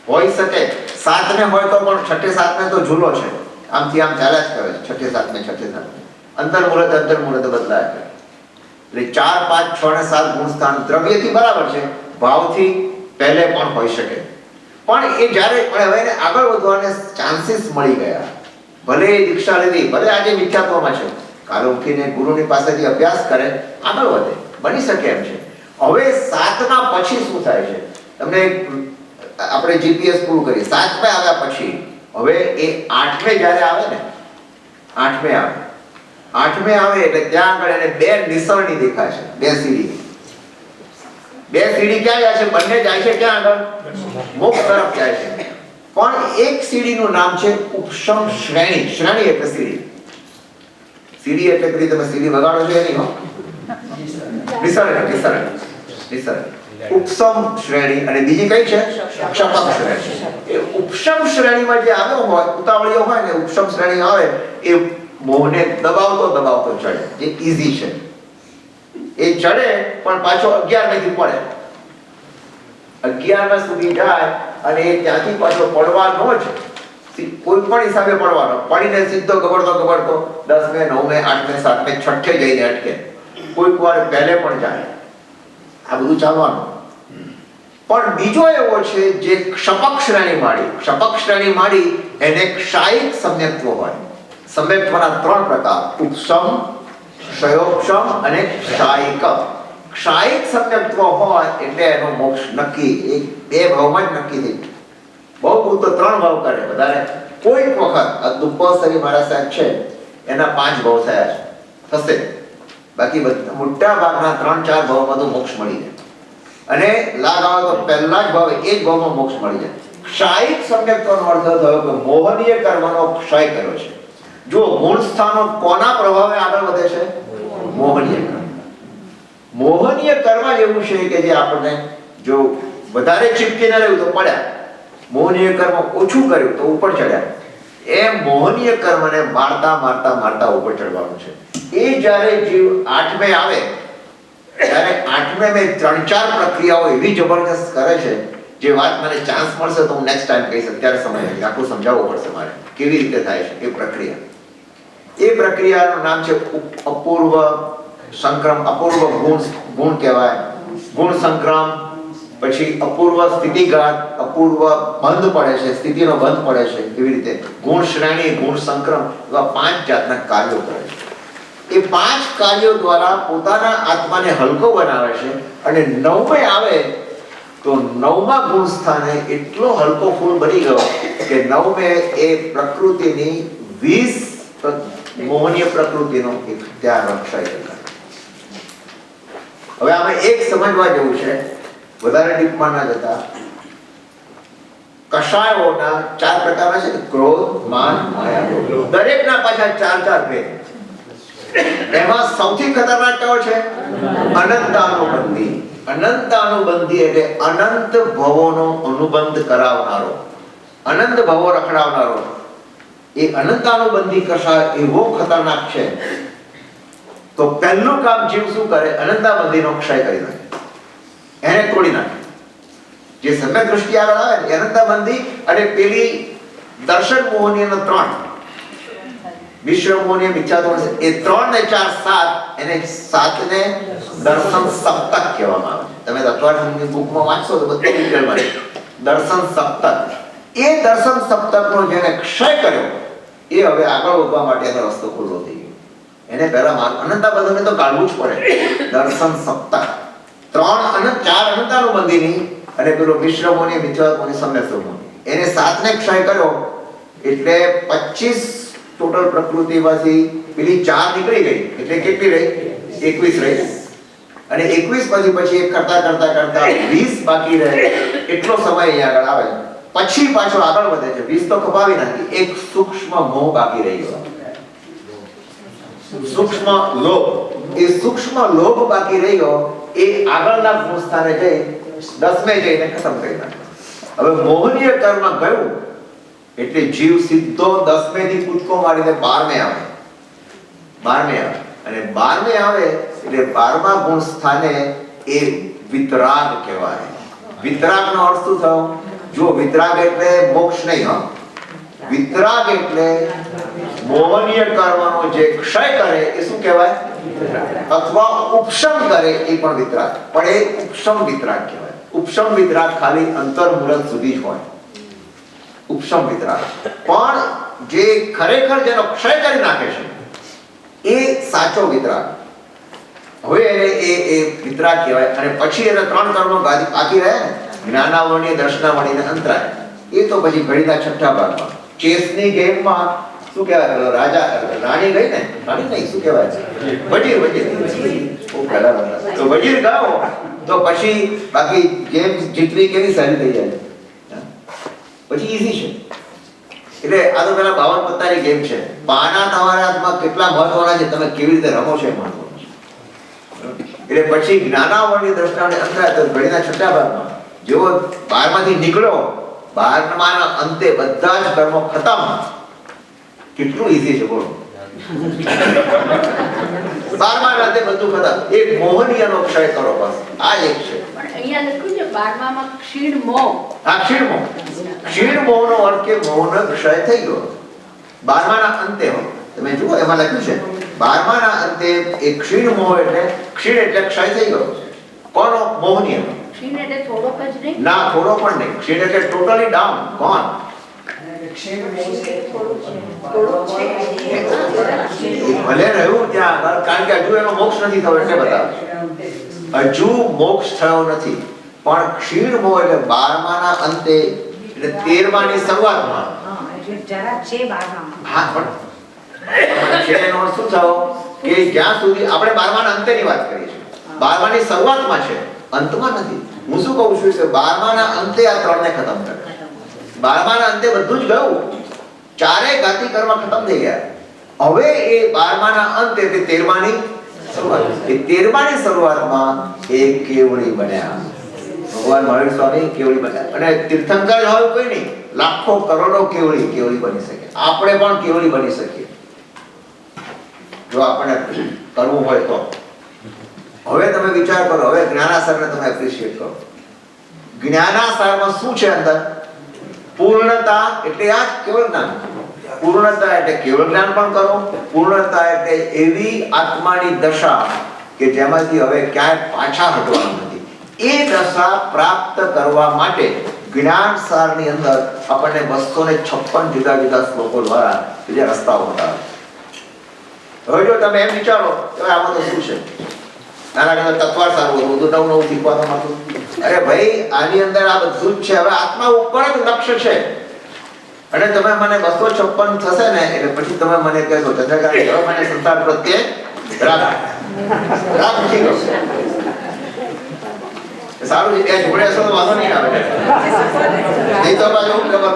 B: હોઈ શકે. 7મે હોય તો પણ 6, 7મે તો ઝૂલો છે, આમથી આમ ચાલ્યા જ કરે છે. 6, 7મે અંતર્મુહૂર્ત બદલાય. એટલે 4, 5, 6 ને 7 ગુણસ્થાન દ્રવ્યથી બરાબર છે, ભાવથી પહેલે પણ હોઈ શકે. પણ એ જ્યારે હવે એને આગળ વધવાને ચાન્સીસ મળી ગયા, ભલે દીક્ષા લીધી, ભલે આજે મિથ્યાત્વમાં છે, કાલે ઉઠીને ગુરુની પાસેથી અભ્યાસ કરે, આગળ વધે, બની શકે એમ છે. હવે 7ના પછી શું થાય છે? તમને આપણે જીપીએસ પૂરું કરીએ, 7મે આવ્યા પછી હવે એ 8મે જ્યારે આવે ને, 8મે આવે એટલે ત્યાં આગળ એને બે નિસરણી દેખાય છે, બે સીડી ક્યાં જાય છે? બંને જાય છે ક્યાં આગળ? મોક્ષ તરફ જાય છે. પણ એક સીડીનું નામ છે ઉપશમ શ્રેણી. શ્રેણી એટલે સીડી એટલે કે તમે સીડી વગાડો છો એની, હો, નિસરણી. ઉપશમ શ્રેણી અને બીજી કઈ છે? ક્ષપક શ્રેણી. એ ઉપશમ શ્રેણીમાં જે આવ્યો હોય, ઉતાવળીઓ હોય ને, ઉપશમ શ્રેણી આવે એ મોહને દબાવતો ચડે, જે ઈઝી છે એ ચડે, પણ પાછો 11મેથી પડે, 11મા સુધી જાય અને એ ત્યાંથી પાછો પડવાનો જ કોઈ પણ હિસાબે પડવાનો, પડીને સીધો ગબડતો 10મે 9મે 8મે 7મે 6ઠે જઈને અટકે, કોઈક વાર પહેલે પણ જાય. આ બધું ચાલવાનું. પણ બીજો એવો છે જે ક્ષપક શ્રેણી માડી એને ક્ષાયિક સમ્યક્ત્વ હોય. સમ્યક્ત્વના 3 પ્રકાર: ઉપશમ, ક્ષયોપશમ અને ક્ષાયિક. ક્ષાયિક સમ્યક્ત્વ હોય એટલે એનો મોક્ષ નક્કી, એક બે ભાવમાં જ નક્કી થઈ. બહુ તો 3 ભાવ કરે વધારે. કોઈક વખત આ દુપ્પસરી મારા સાહેબ છે એના 5 ભાવ થયા છે, થશે. બાકી મોટા ભાગના 3-4 ભાવમાં તો મોક્ષ મળી જાય. અને લાગ આવે તો પહેલા જ ભાવે એક ભાવમાં મોક્ષ મળી જાય. ક્ષાયિક સમ્યક્ત્વનો અર્થ થયો કે મોહનીય કર્મનો ક્ષય કર્યો છે. જો મૂળ સ્થાનો કોના પ્રભાવે આગળ વધે છે? મોહનીય કર્મ જેવું છે કે જે આપણને જો વધારે ચીપકીને રહ્યું તો પડ્યા, મોહનીય કર્મ ઓછું કર્યું તો ઉપર ચડ્યા. એ મોહનીય કર્મને મારતા ઉપર ચડવાનું છે. એ જ્યારે જીવ 8મે આવે ત્યારે 8મે મેં 3-4 પ્રક્રિયાઓ એવી જબરજસ્ત કરે છે, જે વાત મને ચાન્સ મળશે તો હું નેક્સ્ટ ટાઈમ કહીશ. અત્યારે સમય નથી, આખું સમજાવવું પડશે મારે કેવી રીતે થાય છે એ પ્રક્રિયા. એ પ્રક્રિયાનું નામ છે અપૂર્વ સંક્રમ. અપૂર્વ ગુણ કહેવાય, ગુણ સંક્રમ. પછી અપૂર્વ સ્થિતિઘાત, અપૂર્વ બંધ પડે છે, સ્થિતિનો બંધ પડે છે. એવી રીતે ગુણ શ્રેણી, ગુણ સંક્રમ, એવા 5 જાતના કાર્યો કરે છે. એ 5 કાર્યો દ્વારા પોતાના આત્માને હલકો બનાવે છે. અને 9મે આવે તો 9મા ગુણ સ્થાને એટલો હલકો ફૂલ બની ગયો કે 9મે એ પ્રકૃતિની 20 મોહનીય પ્રકૃતિનો એક ત્યાં રક્ષાય કરે. હવે આમાં એક સમજવા જેવું છે, વધારે ડીપમાં ના જતા. કષાયોના 4 પ્રકારના છે, ક્રોધ, માન, માયા. દરેકના પાછા 4 ભેદ. એમાં સૌથી ખતરનાક કયો છે? અનંતાનુબંધી. અનંતાનુબંધી એટલે અનંત ભવોનો અનુબંધ કરાવનારો, અનંત ભવો રખડાવનારો. એ અનંતાનુબંધી કષાય એવો ખતરનાક છે. તો પહેલું કામ જીવ શું કરે? અનંતાબંધીનો ક્ષય કરી નાખે, એને તોડી નાખે. જે સમ્યક દૃષ્ટિ આગળ આવે ને અનંતાબંધી અને પેલી દર્શન મોહનીયનો 3 વિશ્વ મોહનીય મિથ્યાત્વ, એ 3 ને 4 7, એને 7ને દર્શન સપ્તક કહેવામાં આવે છે. તમે અઠવાડિયાની બુકમાં વાંચશો તો બધું ડિટેલ મળે. દર્શન સપ્તક. એ દર્શન સપ્તકનો જેને ક્ષય કર્યો એ હવે આગળ વધવા માટેનો રસ્તો ખુલ્લો થઈ ગયો. એને પહેલા અનંતાબંધને તો કાઢવું જ પડે. દર્શન સપ્તક 3 અને 4 અનંતાનુબંધીની અને પેલો વિશ્વમોની મિથ્યાત્વની સમ્યક્ત્વની, એને 7ને ક્ષય કર્યો એટલે 25 ટોટલ પ્રકૃતિમાંથી પેલી 4 નીકળી ગઈ એટલે કેટલી રહી? 21 રહી. અને 21 પછી એક કરતા 20 બાકી રહે. એટલો સમય અહીંયા આગળ આવે. પછી પાછો આગળ વધે છે. 20 તો કપાવી નાખી. એક સૂક્ષ્મ મોહ બાકી રહી ગયો, સૂક્ષ્મ લોભ. એ સૂક્ષ્મ લોભ બાકી રહી ગયો. એ આગળના ગુણ સ્થાને જઈ 10મે જઈને ખતમ કરી નાખે. હવે મોહનીય કર્મ ગયું એટલે જીવ સીધો 10મે થી કૂદકો મારીને 12મે આવે. અને 12મે આવે એટલે 12મા ગુણ સ્થાને એ વિતરાગ કહેવાય. વિતરાગનો અર્થ શું થયો? જો વિતરાગ એટલે મોક્ષ નહીં, હા. વિતરાગ એટલે મોહનીય કર્મનો જે ક્ષય કરે એ શું કહેવાય? અથવા ઉપશમ કરે એ પણ વિતરાગ. પણ એ ઉપશમ વિતરાગ કહેવાય. ઉપશમ વિતરાગ ખાલી અંતર્મુરત સુધી જ હોય. ઉપશમ વિતરાગ. પણ જે ખરેખર જેનો ક્ષય કરી નાખે છે એ સાચો વિતરાગ. હવે એ વિતરાગ કહેવાય. અને પછી એને 3 કર્મો બાકી રહે ને, જ્ઞાનાવરણીય, દર્શનાવરણીય અને અંતરાય. એ તો પછી ઘડીના છઠ્ઠા ભાગમાં ચેસની ગેમમાં શું કહેવાય, રાણી ગઈ ને, રાણી નહીં, શું કહેવાય છે, વજીર. તો વજીર ગયો તો પછી બાકી ગેમ જીતવી કેવી સારી થઈ જાય, પછી ઈઝી છે. એટલે આ તો પેલા 52 પત્તાની ગેમ છે. પાના તમારા હાથમાં કેટલા મહત્વના છે, તમે કેવી રીતે રમો છો એ મહત્વનું છે. એટલે પછી જ્ઞાનાવરણીય, દર્શનાવરણીય, અંતરાય તો ઘડીના છઠ્ઠા ભાગમાં જેવો 12માંથી નીકળ્યો, 12માના અંતે બધા જ કર્મો ખતમ. કેટલું ઈઝી છે બોલો. 12માના અંતે બધું ખતમ. એક મોહનીયનો ક્ષય કરો, બસ આ એક છે.
C: પણ અહીંયા લખ્યું છે 12માં ક્ષીણ મોહ.
B: આ ક્ષીણ મોહ. ક્ષીણ મોહનો અર્થ કે મોહનો ક્ષય થઈ ગયો 12માના અંતે. તમે જુઓ એમાં લખ્યું છે 12માના અંતે એક ક્ષીણ મોહ એટલે ક્ષીણ એટલે ક્ષય થઈ ગયો. કોનો? મોહનીય.
C: ક્ષીણ એટલે થોડોક જ નહીં,
B: ના થોડો પણ નહીં. ક્ષીણ એટલે ટોટલી ડાઉન. કોણ? ભલે રહ્યું ત્યાં, કારણ કે હજુ એનો મોક્ષ નથી થયો એટલે બતાવે. હજુ મોક્ષ થયો નથી, પણ ક્ષીણ મોહ એટલે 12માના અંતે એટલે 13માની શરૂઆતમાં. હા પણ ક્ષીણનો અર્થ શું થયો કે જ્યાં સુધી આપણે 12માના અંતેની વાત કરીએ છીએ, 12માની શરૂઆતમાં છે, અંતમાં નથી. હું શું કહું છું કે 12માના અંતે આ 3 ને ખતમ કરે. 12માના અંતે બધું જ ગયું, ચારેય ઘાતી કર્મ ખતમ થઈ ગયા. હવે એ 12માના અંતે એટલે 13માની શરૂઆત. એ 13માની શરૂઆતમાં એ કેવળી બન્યા. ભગવાન મહાવીર સ્વામી કેવળી બન્યા. અને તીર્થંકર જ હોય કોઈ નહીં, લાખો કરોડો કેવળી બની શકે. આપણે પણ કેવળી બની શકીએ જો આપણે કરવું હોય તો. હવે તમે વિચાર કરો, હવે જ્ઞાનાસારને તમે એપ્રિશિએટ કરો. જ્ઞાનાસારમાં શું છે અંદર? પૂર્ણતા એટલે આ કેવળ જ્ઞાન. પૂર્ણતા એટલે કેવળ જ્ઞાન પણ કરો. પૂર્ણતા એટલે એવી આત્માની દશા કે જેમાંથી હવે ક્યાંય પાછા હટવાનું નથી. એ દશા પ્રાપ્ત કરવા માટે જ્ઞાનસારની અંદર આપણને 256 જુદા જુદા શ્લોકો દ્વારા બીજા રસ્તાઓ બતાવે. હવે જો તમે એમ વિચારો કે આમાં તો શું છે, નાના તત્વાર સારું હતું, બધું નવું શીખવાનું હતું. અરે ભાઈ, આની અંદર આ બધું જ છે. હવે આત્મા ઉપર જ લક્ષ્ય છે. અને તમે મને 256 થશે ને એટલે પછી તમે મને કહેશો ચંદ્રકાંત, હવે મને સંસાર પ્રત્યે રાગ નથી ગયો. સારું છે, ત્યાં જોડે હશો તો વાંધો નહીં આવે. નહીં તો બાજુ ખબર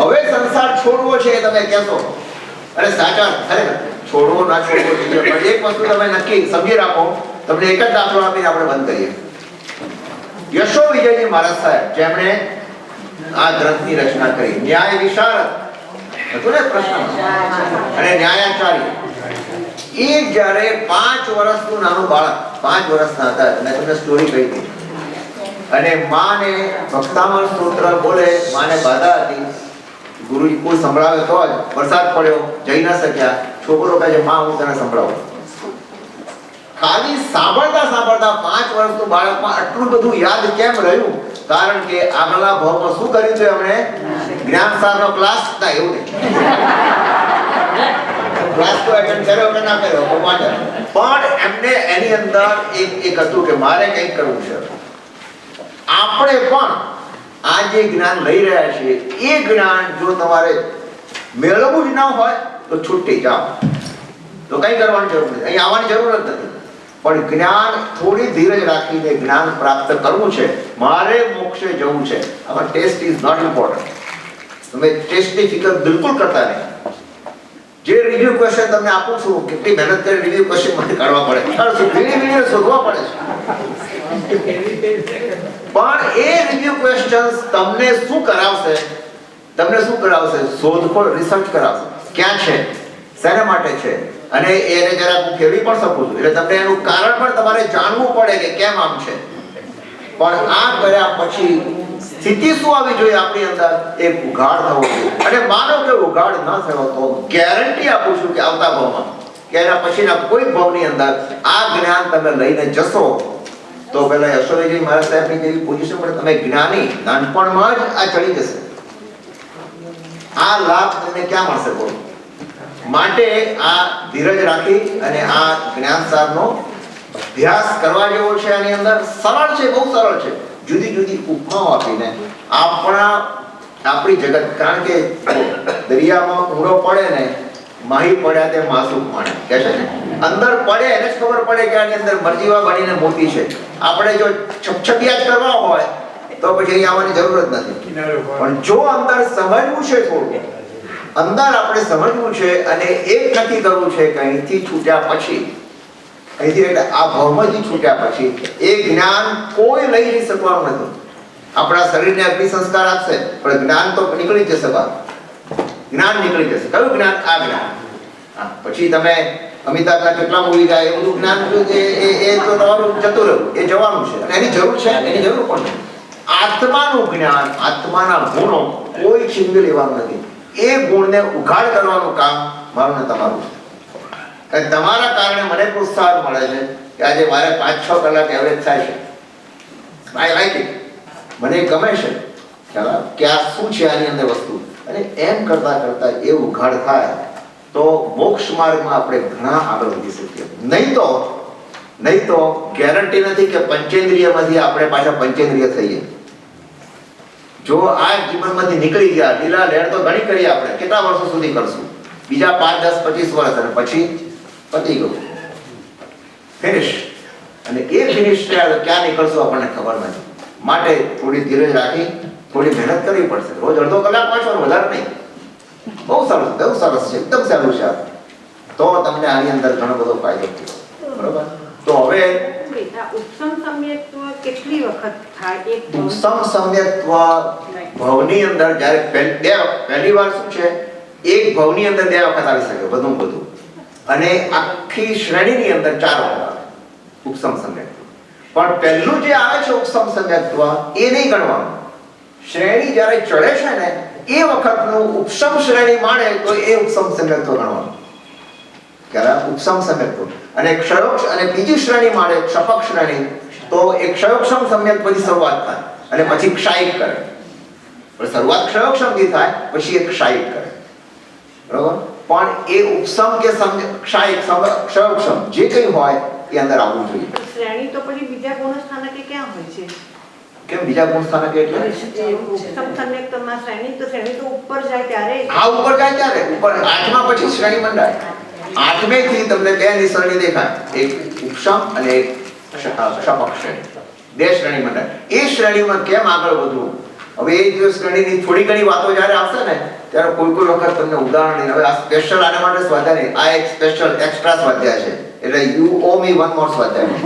B: હવે સંસાર છોડવો છે એ તમે કહેશો. અરે સાચા ખરેખર છોડવો ના છોડવો જોઈએ, પણ એક વસ્તુ તમે નક્કી સમજી રાખો. તમને એક જ દાખલો આપીને આપણે બંધ કરીએ. યશો વિજયજી મહારાજ સાહેબ, જેમણે આ ગ્રંથની રચના કરી, ન્યાય વિશારદ હતું ને પ્રશ્ન, અને ન્યાયાચાર્ય. એ જ્યારે 5 વર્ષનું નાનું બાળક, 5 વર્ષના હતા, મેં તમને સ્ટોરી કહી હતી. અને માને ભક્તામણ સ્તોત્ર બોલે, માને બાધા હતી. ગુરુજી કોઈ સંભળાવે તો જ. વરસાદ પડ્યો, જઈ ના શક્યા. છોકરો કહે છે, માં હું તને સંભળાવું. ખાલી સાંભળતા 5 વર્ષનું બાળકમાં આટલું બધું યાદ કેમ રહ્યું? કારણ કે આગલા ભાવમાં શું કર્યું છે એમણે? જ્ઞાનસારનો ક્લાસ ના, એવું નહીં. ક્લાસ તો એટેન્ડ કર્યો કે ના કર્યો પણ એમને એની અંદર એક હતું કે મારે કંઈક કરવું છે. આપણે પણ આ જે જ્ઞાન લઈ રહ્યા છીએ એ જ્ઞાન જો તમારે મેળવવું જ ના હોય તો છૂટી જાઓ, તો કંઈ કરવાની જરૂર નથી, અહીં આવવાની જરૂર જ નથી. પણ જ્ઞાન થોડી ધીરજ રાખીને જ્ઞાન પ્રાપ્ત કરવું છે. મારે મોક્ષે જવું છે. આમાં ટેસ્ટ ઇઝ નોટ ઇમ્પોર્ટન્ટ. તમે ટેસ્ટની ફિકર બિલકુલ કરતા નહીં. જે રિવ્યુ ક્વેશ્ચન તમને આપું છું, કેટલી મહેનત કરી રિવ્યુ ક્વેશ્ચન મને કાઢવા પડે, વિડીયો શોધવા પડે છે. પણ એ રિવ્યુ ક્વેશ્ચન્સ તમને શું કરાવશે? શોધખોળ, રિસર્ચ કરાવશે. ક્યાં છે, શેના માટે છે, અને એને જરા હું ફેરવી પણ શકું છું. એટલે તમને એનું કારણ પણ તમારે જાણવું પડે કે કેમ આમ છે. પણ આ કર્યા પછી સ્થિતિ શું આવી જોઈએ આપણી અંદર? એક ઉઘાડ થવો જોઈએ. અને માનો કે ઉઘાડ ન થયો તો ગેરંટી આપું છું કે આવતા ભાવમાં કે એના પછીના કોઈ ભાવની અંદર આ જ્ઞાન તમે લઈને જશો તો પેલા યશોદજી મહારાજ સાહેબની જેવી પોઝિશન પર તમે જ્ઞાની નાનપણમાં જ આ ચડી જશે. આ લાભ તમને ક્યાં મળશે બોલો? માટે આ ધીરજ રાખી અને આ જ્ઞાનસારનો અભ્યાસ કરવા જેવો છે. આની અંદર સરળ છે, બહુ સરળ છે. જુદી જુદી ઉપમાઓ આપીને આપણી જગત, કારણ કે દરિયામાં ઊંડો પડે ને માહી પડ્યા તે માસૂક માણે કે છે ને, અંદર પડે એને જ ખબર પડે કે આની અંદર મરજીવા બનીને મોતી છે. આપણે જો છપછપિયા જ કરવા હોય તો પછી અહીં આવવાની જરૂર જ નથી. પણ જો અંદર સમજવું છે, થોડું અંદર આપણે સમજવું છે અને એક નક્કી કરવું છે કે અહીંથી છૂટ્યા પછી, અહીંથી એટલે આ ભવમાંથી છૂટ્યા પછી એ જ્ઞાન કોઈ લઈ નહીં શકવાનું નથી. આપણા શરીરને અગ્નિ સંસ્કાર આપશે પણ જ્ઞાન તો નીકળી જશે બહાર. જ્ઞાન નીકળી જશે. કયું જ્ઞાન? આ જ્ઞાન. પછી તમે અમિતાભના કેટલા મૂવી ગાય એ બધું જ્ઞાન એ તો તમારું જતું રહ્યું, એ જવાનું છે અને એની જરૂર છે, એની જરૂર પણ છે. આત્માનું જ્ઞાન, આત્માના ગુણો કોઈ છીનવી લેવાનું નથી. એ ગુણને ઉઘાડ કરવાનું કામ મારું ને તમારું છે. તમારા કારણે મને પ્રોત્સાહન મળે છે કે આજે મારે 5-6 કલાક એવરેજ થાય છે. I like it. મને ગમે છે ખ્યાલ કે આ શું છે આની અંદર વસ્તુ, અને એમ કરતા કરતા એ ઉઘાડ થાય તો મોક્ષ માર્ગમાં આપણે ઘણા આગળ વધી શકીએ. નહીં તો ગેરંટી નથી કે પંચેન્દ્રિયમાંથી આપણે પાછા પંચેન્દ્રિય થઈએ. જો આ જીવનમાંથી નીકળી ગયા, લીલા લહેર તો ઘણી કરી આપણે, કેટલા વર્ષો સુધી કરશું? બીજા 5, 10, 25 વર્ષ, અને પછી પતી ગયું, ફિનિશ. અને એ ફિનિશ થયા ક્યાં નીકળશું આપણને ખબર નથી. માટે થોડી ધીરજ રાખી, થોડી મહેનત કરવી પડશે. રોજ અડધો કલાક વાંચવાનું, વધારે નહીં. બહુ સરસ છે, એકદમ સહેલું છે. તો તમને આની અંદર ઘણો બધો ફાયદો થયો. બરોબર? તો હવે
D: ઉપસમ સમ્યક્ત્વ કેટલી વખત થાય?
B: ઉપસમ સમ્યક્ત્વ ભવની અંદર જ્યારે પહેલી વાર શું છે, એક ભવની અંદર 2 વખત આવી શકે, વધુ વધુ, અને આખી શ્રેણીની અંદર 4 વખત આવે ઉપસમ સમ્યક્ત્વ. પણ પહેલું જે આવે છે ઉપસમ સમ્યક્ત્વ એ નહીં ગણવાનું. શ્રેણી જ્યારે ચડે છે ને એ વખતનું ઉપસમ શ્રેણી માણે તો એ ઉપસમ સમ્યક્ત્વ ગણવાનું. ક્યારે? ઉપસમ સમ્યક્ત્વ. અને ક્ષયોક્ષ અને બીજી શ્રેણી માણે ક્ષપક શ્રેણી, તો એક ક્ષયોક્ષમ સમ્યક પછી શરૂઆત થાય અને પછી ક્ષાયિક કરે. પણ શરૂઆત ક્ષયોક્ષમથી થાય, પછી એક ક્ષાયિક કરે. બરોબર? પણ એ ઉપસમ કે ક્ષાયિક ક્ષયોક્ષમ જે કંઈ હોય એ અંદર આવવું જોઈએ.
D: શ્રેણી તો પછી બીજા ગુણ સ્થાનકે ક્યાં હોય છે?
B: કેમ બીજા ગુણ સ્થાનકે? એટલે
D: ઉપસમ સમ્યક્ત્વમાં શ્રેણી તો ઉપર જાય ત્યારે.
B: હા, ઉપર જાય ત્યારે. ઉપર 8મા પછી શ્રેણી મંડાય. 8મે થી તમને 2 નિસરણી દેખાય, એક ઉપસમ અને એક ક્ષપક શ્રેણી. 2 શ્રેણી મંડાય. એ શ્રેણીમાં કેમ આગળ વધવું? હવે એ જે શ્રેણીની થોડી ઘણી વાતો જ્યારે આવશે ને ત્યારે કોઈ વખત તમને ઉદાહરણ નહીં. હવે આ સ્પેશિયલ આના માટે સ્વાધ્યાય નહીં, આ એક સ્પેશિયલ એક્સ્ટ્રા સ્વાધ્યાય છે. એટલે યુ ઓ મી 1 મોર સ્વાધ્યાય.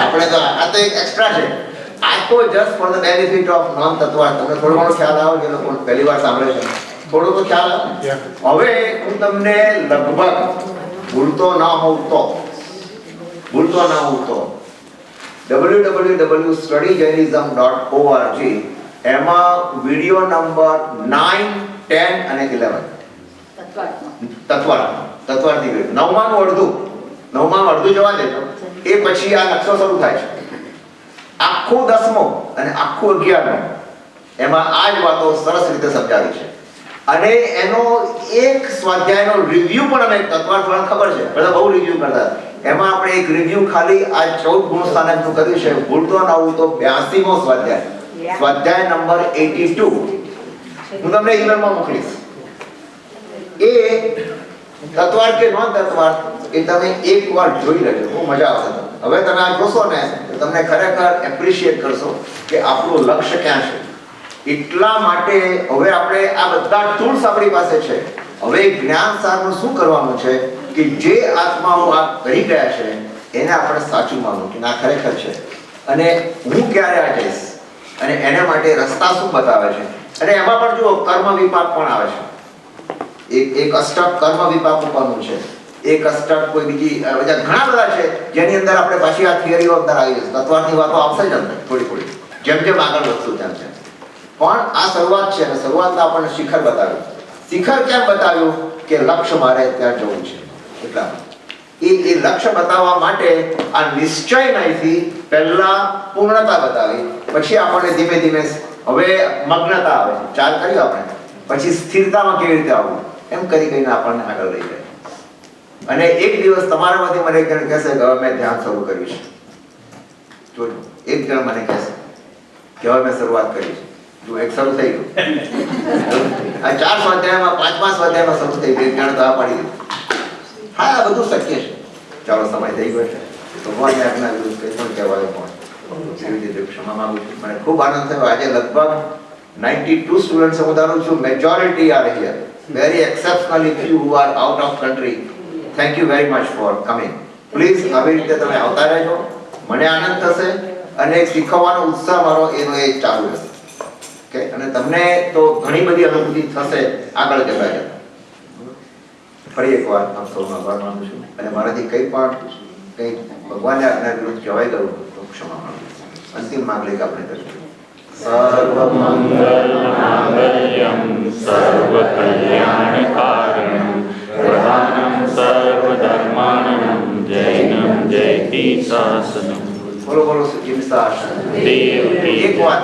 B: આપણે તો આ તો એક એક્સ્ટ્રા છે. આ તો just for the benefit of non Tattvartha. તમને થોડો ઘણો ખ્યાલ આવે કે લોકો પહેલી વાર સાંભળે છે, થોડો તો ખ્યાલ આવે. હવે હું તમને લગભગ ભૂલતો ના હોઉં તો www.studygainism.org એમાં વિડિયો નંબર 9, 10 અને 11 તત્વાર્થી ગયું. 9માનું અડધું જવા દેજો. એ પછી આ નકશો શરૂ થાય છે. આખું 10મો અને આખું 11મો એમાં આ જ વાતો સરસ રીતે સમજાવી છે. અને એનો એક સ્વાધ્યાયનો રિવ્યુ પણ અમે તત્વાર્થ વાળાને ખબર છે, બધા બહુ રિવ્યુ કરતા. એમાં આપણે એક રિવ્યુ ખાલી આ 14 ગુણ સ્થાનકનું કર્યું છે. ભૂલતો ના હોવું તો 82મો સ્વાધ્યાય નંબર 82 હું તમને ઈમેલમાં મોકલીશ. એ તત્વાર્થ કે નોન તત્વાર્થ એ તમે એકવાર જોઈ લેજો, બહુ મજા આવશે. હવે તમે આ જોશો ને તો તમને ખરેખર એપ્રિશિએટ કરશો કે આપણું લક્ષ્ય ક્યાં છે. એટલા માટે હવે આપણે આ બધા ટૂલ્સ આપણી પાસે છે. હવે જ્ઞાન સારનું શું કરવાનું છે કે જે આત્માઓ આ કરી ગયા છે એને આપણે સાચું માનવું કે ના ખરેખર છે, અને હું ક્યારે આ જઈશ, અને એને માટે રસ્તા શું બતાવે છે. અને એમાં પણ જો કર્મ વિપાક પણ આવે છે. એક અષ્ટક કર્મ વિપાક ઉપરનું છે, એક અષ્ટક કોઈ બીજી ઘણા બધા છે જેની અંદર આપણે પાછી આ થિયરીઓ અંદર આવી જશે. તત્વાર્થની વાતો આવશે જ અંદર થોડી જેમ જેમ આગળ વધશું તેમ તેમ. પણ આ શરૂઆત છે, અને શરૂઆતમાં આપણને શિખર બતાવ્યું. શિખર કેમ બતાવ્યું? કે લક્ષ્ય મારે ત્યાં જવું છે. એટલા એ લક્ષ્ય બતાવવા માટે આ નિશ્ચય નહીંથી પહેલા પૂર્ણતા બતાવી, પછી આપણને ધીમે ધીમે હવે મગ્નતા આવે, 4 કર્યું આપણે, પછી સ્થિરતામાં કેવી રીતે આવવું, એમ કરી કહીને આપણને આગળ લઈ જાય. અને એક દિવસ તમારામાંથી મને એક જણ કહેશે કે હવે મેં ધ્યાન શરૂ કર્યું છે. જોજો, એક જણ મને કહેશે કે હવે મેં શરૂઆત કરી છે. જો એક શરૂ થઈ ગયું. આ 4 સ્વાધ્યાયમાં 5મા સ્વાધ્યાયમાં શરૂ થઈ ગયું. એક જણ તો આ પાડી દીધું. હા, આ બધું શક્ય છે. ચાલો, સમય થઈ ગયો છે. ભગવાનની આજ્ઞા વિરુદ્ધ કંઈ પણ કહેવાય પણ એવી રીતે ક્ષમા માંગુ છું. મને ખૂબ આનંદ થયો. આજે લગભગ 92 સ્ટુડન્ટ્સ હું ધારું છું. Majority are here. Very exceptionally few who are out of country. Thank you very much for coming. Please આવી રીતે તમે આવતા રહેજો. મને આનંદ થશે અને શીખવાનો ઉત્સાહ મારો એનો એ ચાલુ રહેશે. ઓકે, અને તમને તો ઘણી બધી અનુભૂતિ થશે આગળ જતા જતા. ફરી એકવાર આપ સૌનો આભાર માનું છું અને મારાથી કંઈ ભગવાનને આજ્ઞા વિરુદ્ધ કહેવાય ગયું તો ક્ષમા માંગુ. અંતિમ માંગલિક આપણે કરીશું.
A: સર્વમંગલમાંગલ્યં સર્વકલ્યાણકારણં પ્રધાનં સર્વધર્માણં જૈનં જયતિ શાસનમ.
B: બોલો બોલો સુખી શાસન.
A: દેવ કી
B: એક વાત